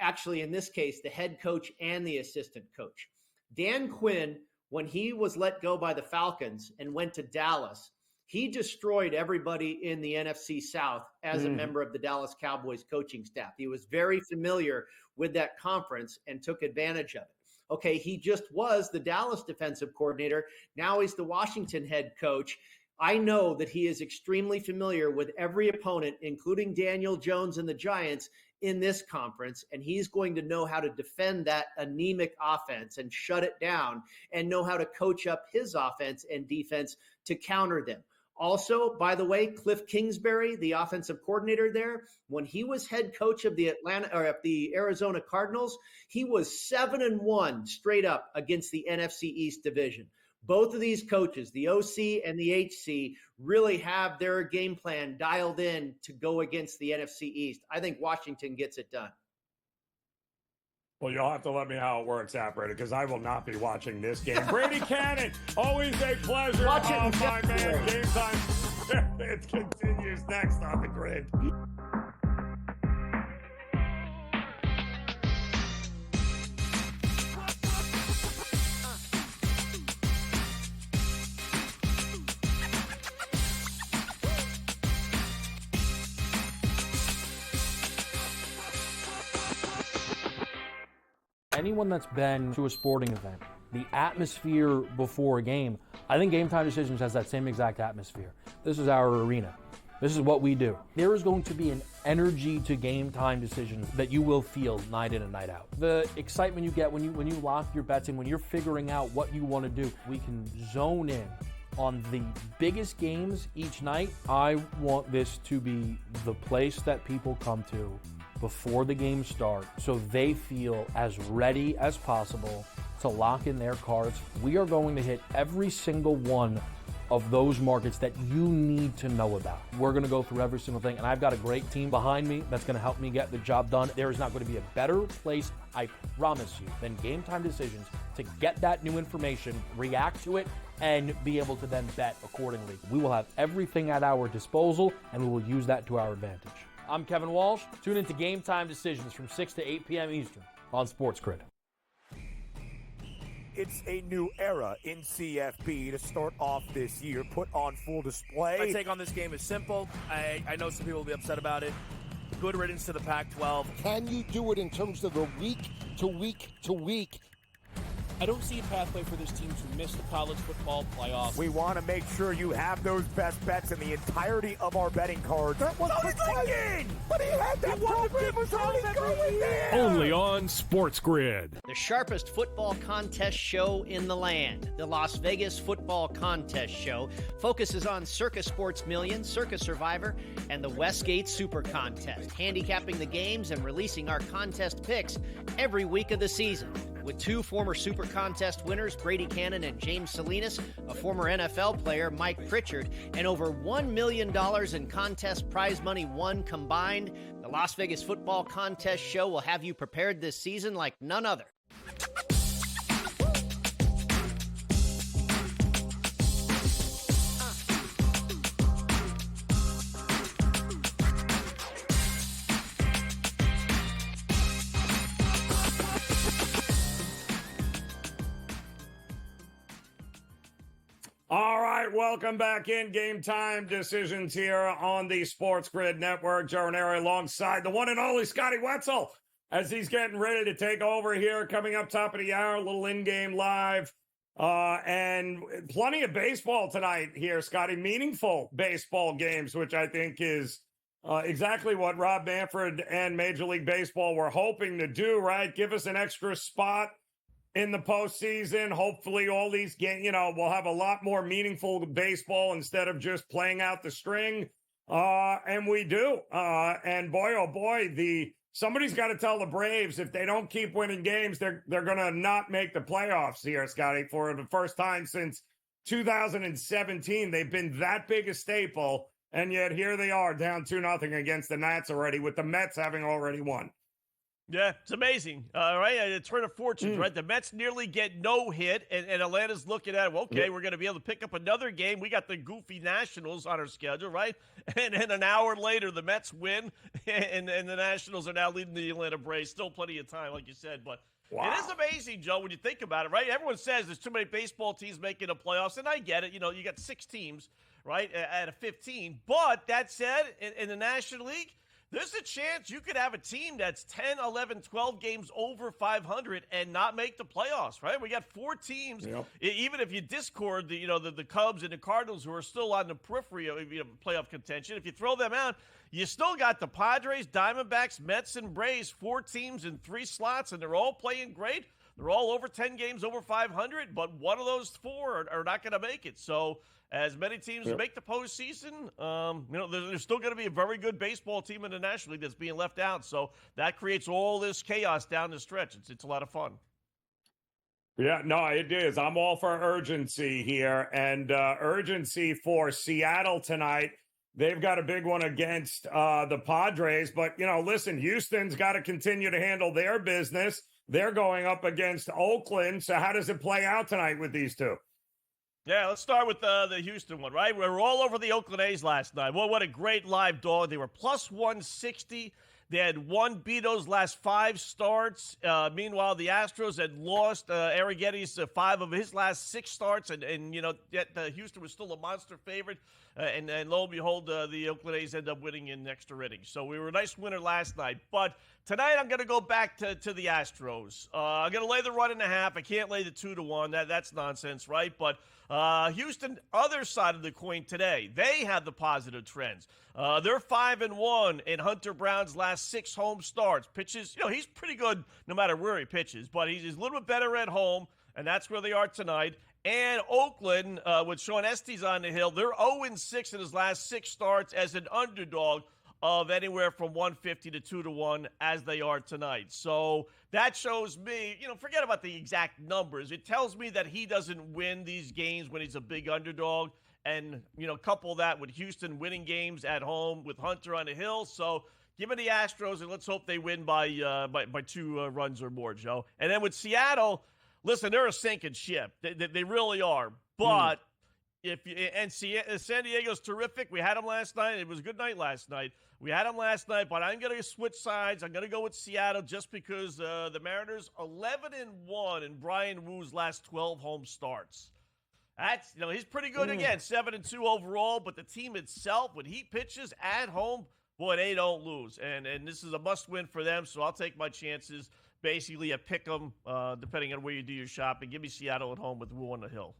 actually in this case, the head coach and the assistant coach. Dan Quinn, when he was let go by the Falcons and went to Dallas, he destroyed everybody in the NFC South as a member of the Dallas Cowboys coaching staff. He was very familiar with that conference and took advantage of it. Okay, he just was the Dallas defensive coordinator. Now he's the Washington head coach. I know that he is extremely familiar with every opponent, including Daniel Jones and the Giants in this conference, and he's going to know how to defend that anemic offense and shut it down and know how to coach up his offense and defense to counter them. Also, by the way, Cliff Kingsbury, the offensive coordinator there, when he was head coach of the Arizona Cardinals, he was 7-1 straight up against the NFC East division. Both of these coaches, the OC and the HC, really have their game plan dialed in to go against the NFC East. I think Washington gets it done. Well, you'll have to let me know how it works, operator, because I will not be watching this game. Brady Cannon, always a pleasure. Watch it My man, Game Time. It continues next on the grid. Anyone that's been to a sporting event, the atmosphere before a game, I think GameTime Decisions has that same exact atmosphere. This is our arena. This is what we do. There is going to be an energy to GameTime Decisions that you will feel night in and night out. The excitement you get when you lock your bets in, when you're figuring out what you want to do, we can zone in on the biggest games each night. I want this to be the place that people come to before the games start so they feel as ready as possible to lock in their cards. We are going to hit every single one of those markets that you need to know about. We're going to go through every single thing, and I've got a great team behind me that's going to help me get the job done. There is not going to be a better place, I promise you, than GameTime Decisions to get that new information, react to it, and be able to then bet accordingly. We will have everything at our disposal, and we will use that to our advantage. I'm Kevin Walsh. Tune into GameTime Decisions from 6 to 8 p.m. Eastern on SportsGrid. It's a new era in CFB to start off this year, put on full display. My take on this game is simple. I know some people will be upset about it. Good riddance to the Pac-12. Can you do it in terms of a week to week to week? I don't see a pathway for this team to miss the college football playoffs. We want to make sure you have those best bets in the entirety of our betting cards. That was thinking! But he had that program was already going there! Only on SportsGrid. The sharpest football contest show in the land, the Las Vegas Football Contest Show, focuses on Circa Sports Million, Circa Survivor, and the Westgate Super Contest, handicapping the games and releasing our contest picks every week of the season. With two former Super Contest winners, Brady Cannon and James Salinas, a former NFL player, Mike Pritchard, and over $1 million in contest prize money won combined, the Las Vegas Football Contest Show will have you prepared this season like none other. All right, welcome back in. Game Time Decisions here on the SportsGrid Network. Joe Raineri alongside the one and only Scotty Wetzel as he's getting ready to take over here. Coming up top of the hour, a little in-game live. And plenty of baseball tonight here, Scotty. Meaningful baseball games, which I think is exactly what Rob Manfred and Major League Baseball were hoping to do, right? Give us an extra spot in the postseason. Hopefully all these games, we'll have a lot more meaningful baseball instead of just playing out the string. And we do. And boy, oh boy, somebody's got to tell the Braves if they don't keep winning games, they're going to not make the playoffs here, Scotty, for the first time since 2017. They've been that big a staple, and yet here they are down 2-0 against the Nats already, with the Mets having already won. Yeah, it's amazing, right? A turn of fortunes, right? The Mets nearly get no hit, and Atlanta's looking at, well, okay, we're going to be able to pick up another game. We got the goofy Nationals on our schedule, right? And an hour later, the Mets win, and the Nationals are now leading the Atlanta Braves. Still plenty of time, like you said, but wow. It is amazing, Joe, when you think about it, right? Everyone says there's too many baseball teams making the playoffs, and I get it. You know, you got 6 teams, right, out of 15. But that said, in the National League, there's a chance you could have a team that's 10, 11, 12 games over 500 and not make the playoffs, right? We got 4 teams. Yep. Even if you discord the Cubs and the Cardinals, who are still on the periphery of playoff contention, if you throw them out, you still got the Padres, Diamondbacks, Mets, and Braves, 4 teams in 3 slots, and they're all playing great. They're all over 10 games over 500, but one of those 4 are not going to make it. So as many teams make the postseason, there's still going to be a very good baseball team in the National League that's being left out. So that creates all this chaos down the stretch. It's a lot of fun. Yeah, no, it is. I'm all for urgency here, and urgency for Seattle tonight. They've got a big one against the Padres, but, listen, Houston's got to continue to handle their business. They're going up against Oakland. So how does it play out tonight with these two? Yeah, let's start with the Houston one, right? We were all over the Oakland A's last night. Well, what a great live dog. They were plus 160. They had won Bito's last 5 starts. Meanwhile, the Astros had lost Arrietty's 5 of his last 6 starts, and yet Houston was still a monster favorite. And lo and behold, the Oakland A's end up winning in extra innings. So we were a nice winner last night. But tonight I'm going to go back to the Astros. I'm going to lay the 1.5. I can't lay the 2-1. That's nonsense, right? But Houston, other side of the coin today, they have the positive trends. They're 5-1 in Hunter Brown's last 6 home starts. Pitches, he's pretty good no matter where he pitches, but he's a little bit better at home, and that's where they are tonight. And Oakland, with Sean Estes on the hill, they're 0-6 in his last 6 starts as an underdog of anywhere from 150 to 2-1 as they are tonight. So that shows me, forget about the exact numbers. It tells me that he doesn't win these games when he's a big underdog. And, couple that with Houston winning games at home with Hunter on the hill. So give me the Astros, and let's hope they win by 2 runs or more, Joe. And then with Seattle, listen, they're a sinking ship. They really are. But San Diego's terrific. We had them last night. It was a good night last night. We had them last night, but I'm going to switch sides. I'm going to go with Seattle just because the Mariners 11-1 in Brian Woo's last 12 home starts. That's he's pretty good again, 7-2 overall. But the team itself, when he pitches at home, boy, they don't lose. And this is a must-win for them. So I'll take my chances. Basically, a pick 'em, depending on where you do your shopping. Give me Seattle at home with Woo on the hill.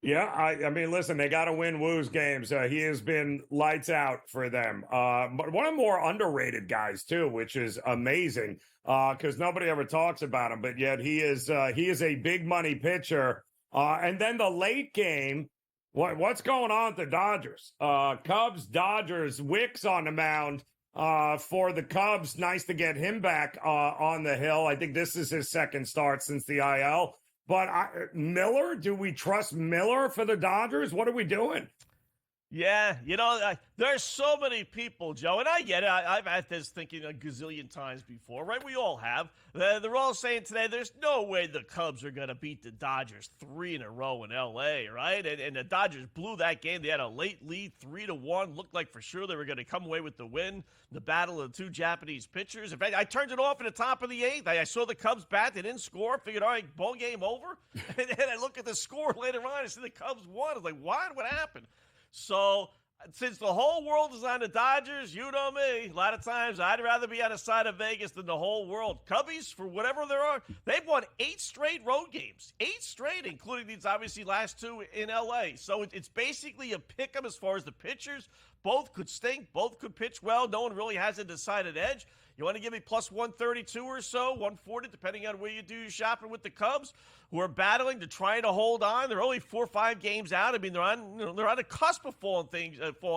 Yeah, I mean, listen, they got to win Woo's games. He has been lights out for them. But one of the more underrated guys, too, which is amazing because nobody ever talks about him. But yet he is a big money pitcher. And then the late game, what's going on with the Dodgers? Cubs, Dodgers, Wicks on the mound. For the Cubs, nice to get him back on the hill. I think this is his second start since the IL. But Miller, do we trust Miller for the Dodgers? What are we doing? Yeah, there's so many people, Joe, and I get it. I've had this thinking a gazillion times before, right? We all have. They're all saying today there's no way the Cubs are going to beat the Dodgers 3 in a row in L.A., right? And the Dodgers blew that game. They had a late lead, 3-1. Looked like for sure they were going to come away with the win. The battle of the 2 Japanese pitchers. In fact, I turned it off in the top of the 8th. I saw the Cubs bat. They didn't score. Figured, all right, ball game over. And then I look at the score later on. I see the Cubs won. I was like, what? What happened? So, since the whole world is on the Dodgers, you know me, a lot of times I'd rather be on the side of Vegas than the whole world. Cubbies, for whatever there are, they've won 8 straight road games. 8 straight, including these obviously last 2 in L.A. So it's basically a pick-em as far as the pitchers. Both could stink. Both could pitch well. No one really has a decided edge. You want to give me plus 132 or so, 140, depending on where you do your shopping with the Cubs, who are battling to try to hold on. They're only 4 or 5 games out. I mean, they're on the cusp of falling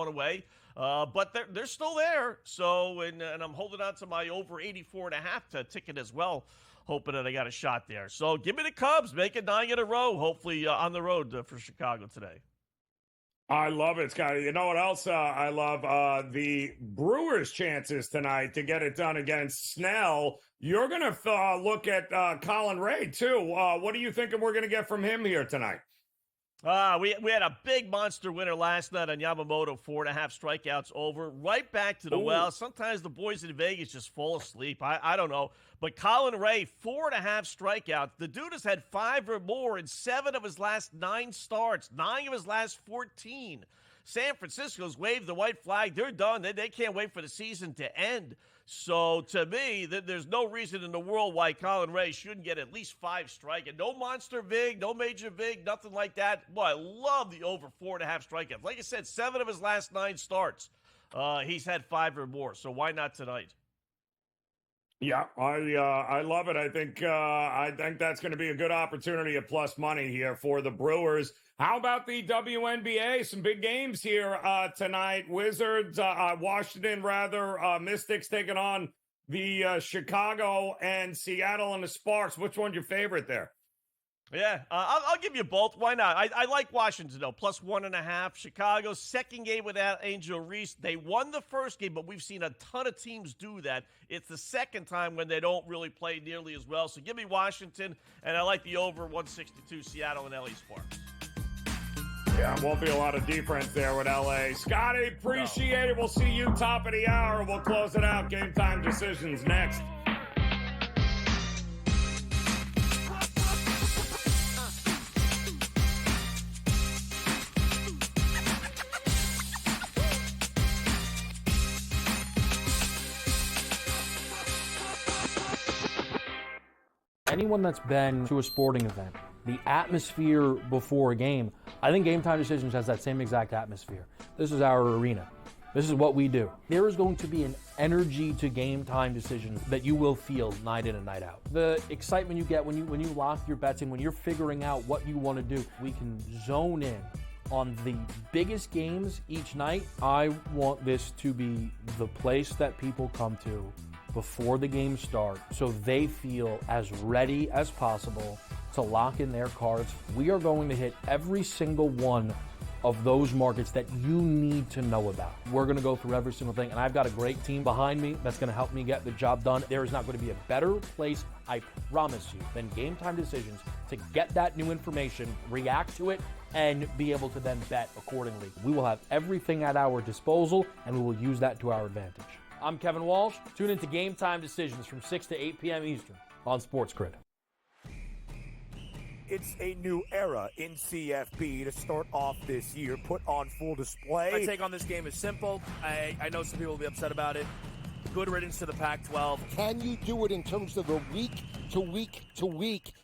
away, but they're still there. So, and I'm holding on to my over 84.5 ticket as well hoping that I got a shot there. So give me the Cubs. Make it 9 in a row, hopefully on the road for Chicago today. I love it, Scotty. You know what else I love? The Brewers' chances tonight to get it done against Snell. You're going to look at Colin Ray, too. What are you thinking we're going to get from him here tonight? We had a big monster winner last night on Yamamoto, 4.5 strikeouts over, right back to the well. Sometimes the boys in Vegas just fall asleep. I don't know. But Colin Ray, 4.5 strikeouts. The dude has had 5 or more in 7 of his last 9 starts, 9 of his last 14. San Francisco's waved the white flag. They're done. They can't wait for the season to end. So, to me, there's no reason in the world why Colin Ray shouldn't get at least 5 strikeouts. No monster vig, no major vig, nothing like that. Boy, I love the over 4.5 strikeouts. Like I said, 7 of his last 9 starts, he's had 5 or more. So why not tonight? Yeah, I love it. I think that's going to be a good opportunity at plus money here for the Brewers. How about the WNBA? Some big games here tonight. Wizards, Washington, Mystics taking on the Chicago and Seattle and the Sparks. Which one's your favorite there? Yeah, I'll give you both. Why not? I like Washington, though, plus 1.5. Chicago, second game without Angel Reese. They won the first game, but we've seen a ton of teams do that. It's the second time when they don't really play nearly as well. So give me Washington, and I like the over 162 Seattle and LA Sparks. Yeah, won't be a lot of defense there with LA. Scotty, appreciate it. We'll see you top of the hour. We'll close it out. Game Time Decisions next. Anyone that's been to a sporting event, the atmosphere before a game, I think Game Time Decisions has that same exact atmosphere. This is our arena. This is what we do. There is going to be an energy to Game Time Decisions that you will feel night in and night out. The excitement you get when you lock your bets in, when you're figuring out what you want to do, we can zone in on the biggest games each night. I want this to be the place that people come to before the games start so they feel as ready as possible to lock in their cards. We are going to hit every single one of those markets that you need to know about. We're going to go through every single thing, and I've got a great team behind me that's going to help me get the job done. There is not going to be a better place, I promise you, than Game Time Decisions to get that new information, react to it, and be able to then bet accordingly. We will have everything at our disposal, and we will use that to our advantage. I'm Kevin Walsh. Tune into Game Time Decisions from 6 to 8 p.m. Eastern on SportsGrid. It's a new era in CFB to start off this year, put on full display. My take on this game is simple. I know some people will be upset about it. Good riddance to the Pac-12. Can you do it in terms of a week to week to week?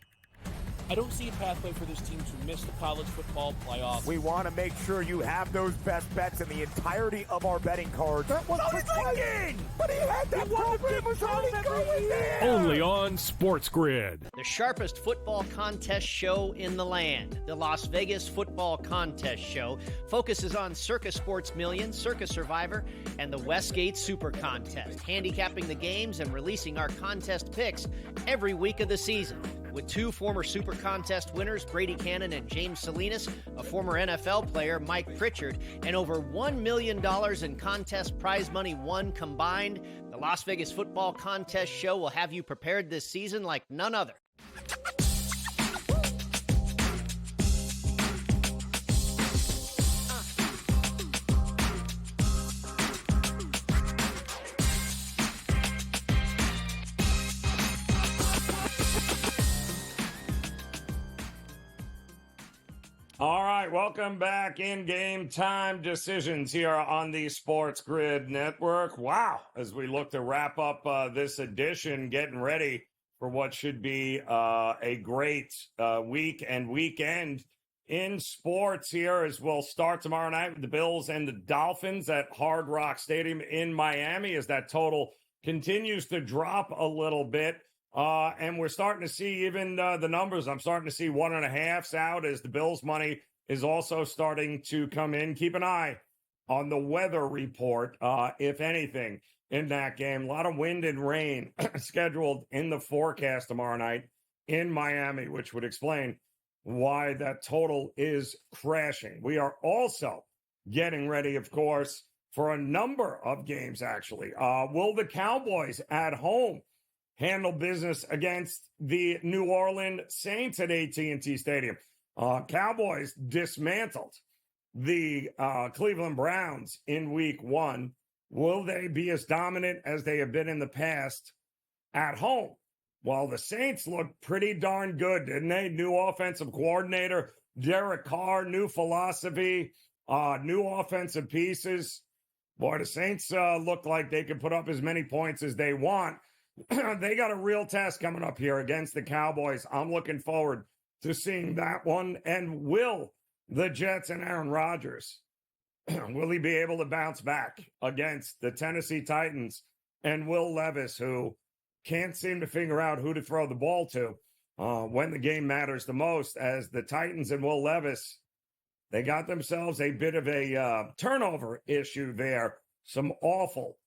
I don't see a pathway for this team to miss the college football playoff. We want to make sure you have those best bets in the entirety of our betting cards. That was thinking! But he had that program was already going there! Only on SportsGrid. The sharpest football contest show in the land, the Las Vegas Football Contest Show, focuses on Circa Sports Million, Circa Survivor, and the Westgate Super Contest, handicapping the games and releasing our contest picks every week of the season. With 2 former Super Contest winners, Brady Cannon and James Salinas, a former NFL player, Mike Pritchard, and over $1 million in contest prize money won combined, the Las Vegas Football Contest Show will have you prepared this season like none other. All right, welcome back in Game Time Decisions here on the SportsGrid Network. Wow, as we look to wrap up this edition, getting ready for what should be a great week and weekend in sports here, as we'll start tomorrow night with the Bills and the Dolphins at Hard Rock Stadium in Miami, as that total continues to drop a little bit. And we're starting to see even the numbers. I'm starting to see 1.5s out as the Bills money is also starting to come in. Keep an eye on the weather report, if anything. in that game. A lot of wind and rain scheduled in the forecast tomorrow night in Miami, which would explain why that total is crashing. We are also getting ready, of course, for a number of games, actually. Will the Cowboys at home handle business against the New Orleans Saints at AT&T Stadium? Cowboys dismantled the Cleveland Browns in week 1. Will they be as dominant as they have been in the past at home? Well, the Saints looked pretty darn good, didn't they? New offensive coordinator, Derek Carr, new philosophy, new offensive pieces. Boy, the Saints look like they can put up as many points as they want. They got a real test coming up here against the Cowboys. I'm looking forward to seeing that one. And will the Jets and Aaron Rodgers, will he be able to bounce back against the Tennessee Titans and Will Levis, who can't seem to figure out who to throw the ball to when the game matters the most, as the Titans and Will Levis, they got themselves a bit of a turnover issue there. Some awful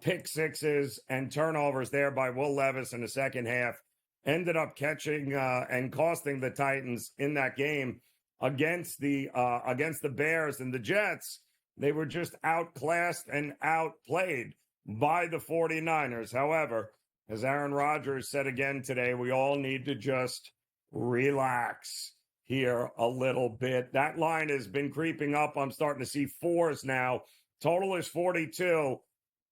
pick sixes and turnovers there by Will Levis in the second half. Ended up catching and costing the Titans in that game against the Bears. And the Jets, they were just outclassed and outplayed by the 49ers. However, as Aaron Rodgers said again today, we all need to just relax here a little bit. That line has been creeping up. I'm starting to see 4s now. Total is 42.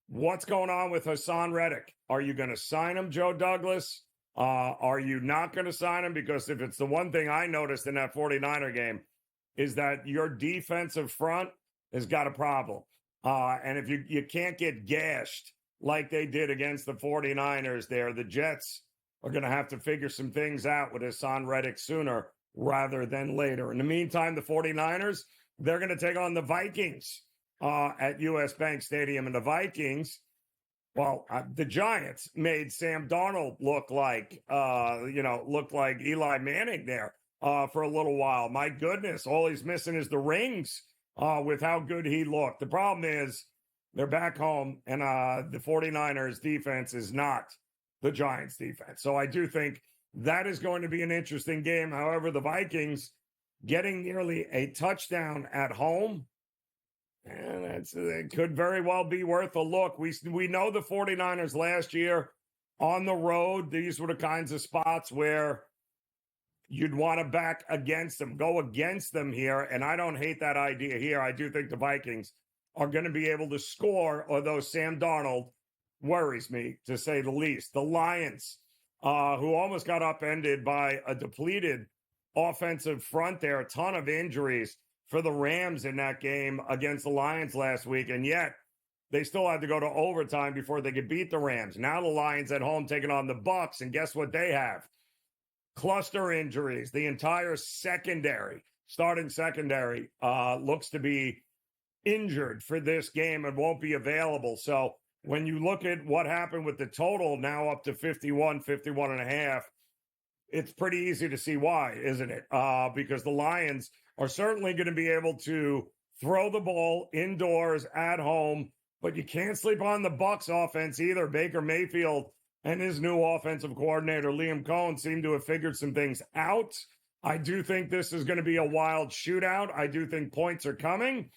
What's going on with Hassan Reddick? Are you going to sign him, Joe Douglas? Are you not going to sign him? Because if it's the one thing I noticed in that 49er game is that your defensive front has got a problem. And if you can't get gashed like they did against the 49ers there, the Jets are going to have to figure some things out with Hassan Reddick sooner rather than later. In the meantime, the 49ers, they're going to take on the Vikings at US Bank Stadium. And the Vikings, well, the Giants made Sam Darnold look like Eli Manning there for a little while. My goodness, all he's missing is the rings with how good he looked. The problem is they're back home, and the 49ers defense is not the Giants defense. So I do think that is going to be an interesting game. However, the Vikings getting nearly a touchdown at home, and it could very well be worth a look. We know the 49ers last year on the road, these were the kinds of spots where you'd want to back against them, go against them here. And I don't hate that idea here. I do think the Vikings are going to be able to score, although Sam Darnold worries me, to say the least. The Lions, who almost got upended by a depleted offensive front there, a ton of injuries for the Rams in that game against the Lions last week, and yet they still had to go to overtime before they could beat the Rams. Now the Lions at home taking on the Bucs, and guess what they have? Cluster injuries. The entire secondary, starting secondary, looks to be injured for this game and won't be available. So when you look at what happened with the total now up to 51 and a half, it's pretty easy to see why, isn't it? Because the Lions are certainly going to be able to throw the ball indoors at home, but you can't sleep on the Bucs offense either. Baker Mayfield and his new offensive coordinator, Liam Cohen, seem to have figured some things out. I do think this is going to be a wild shootout. I do think points are coming,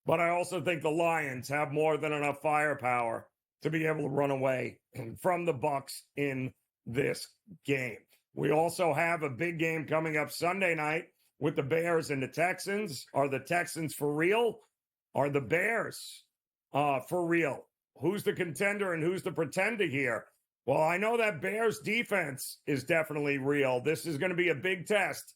but I also think the Lions have more than enough firepower to be able to run away from the Bucs in this game. We also have a big game coming up Sunday night with the Bears and the Texans. Are the Texans for real? Are the Bears for real? Who's the contender and who's the pretender here? Well, I know that Bears defense is definitely real. This is going to be a big test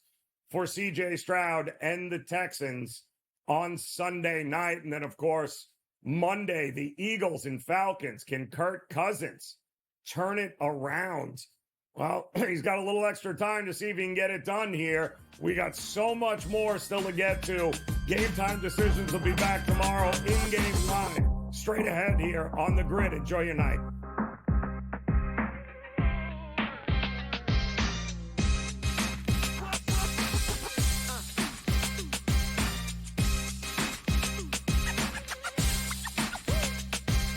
for C.J. Stroud and the Texans on Sunday night. And then, of course, Monday, the Eagles and Falcons. Can Kirk Cousins turn it around? Well, he's got a little extra time to see if he can get it done here. We got so much more still to get to. Game Time Decisions will be back tomorrow in Game Live. Straight ahead here on the Grid. Enjoy your night.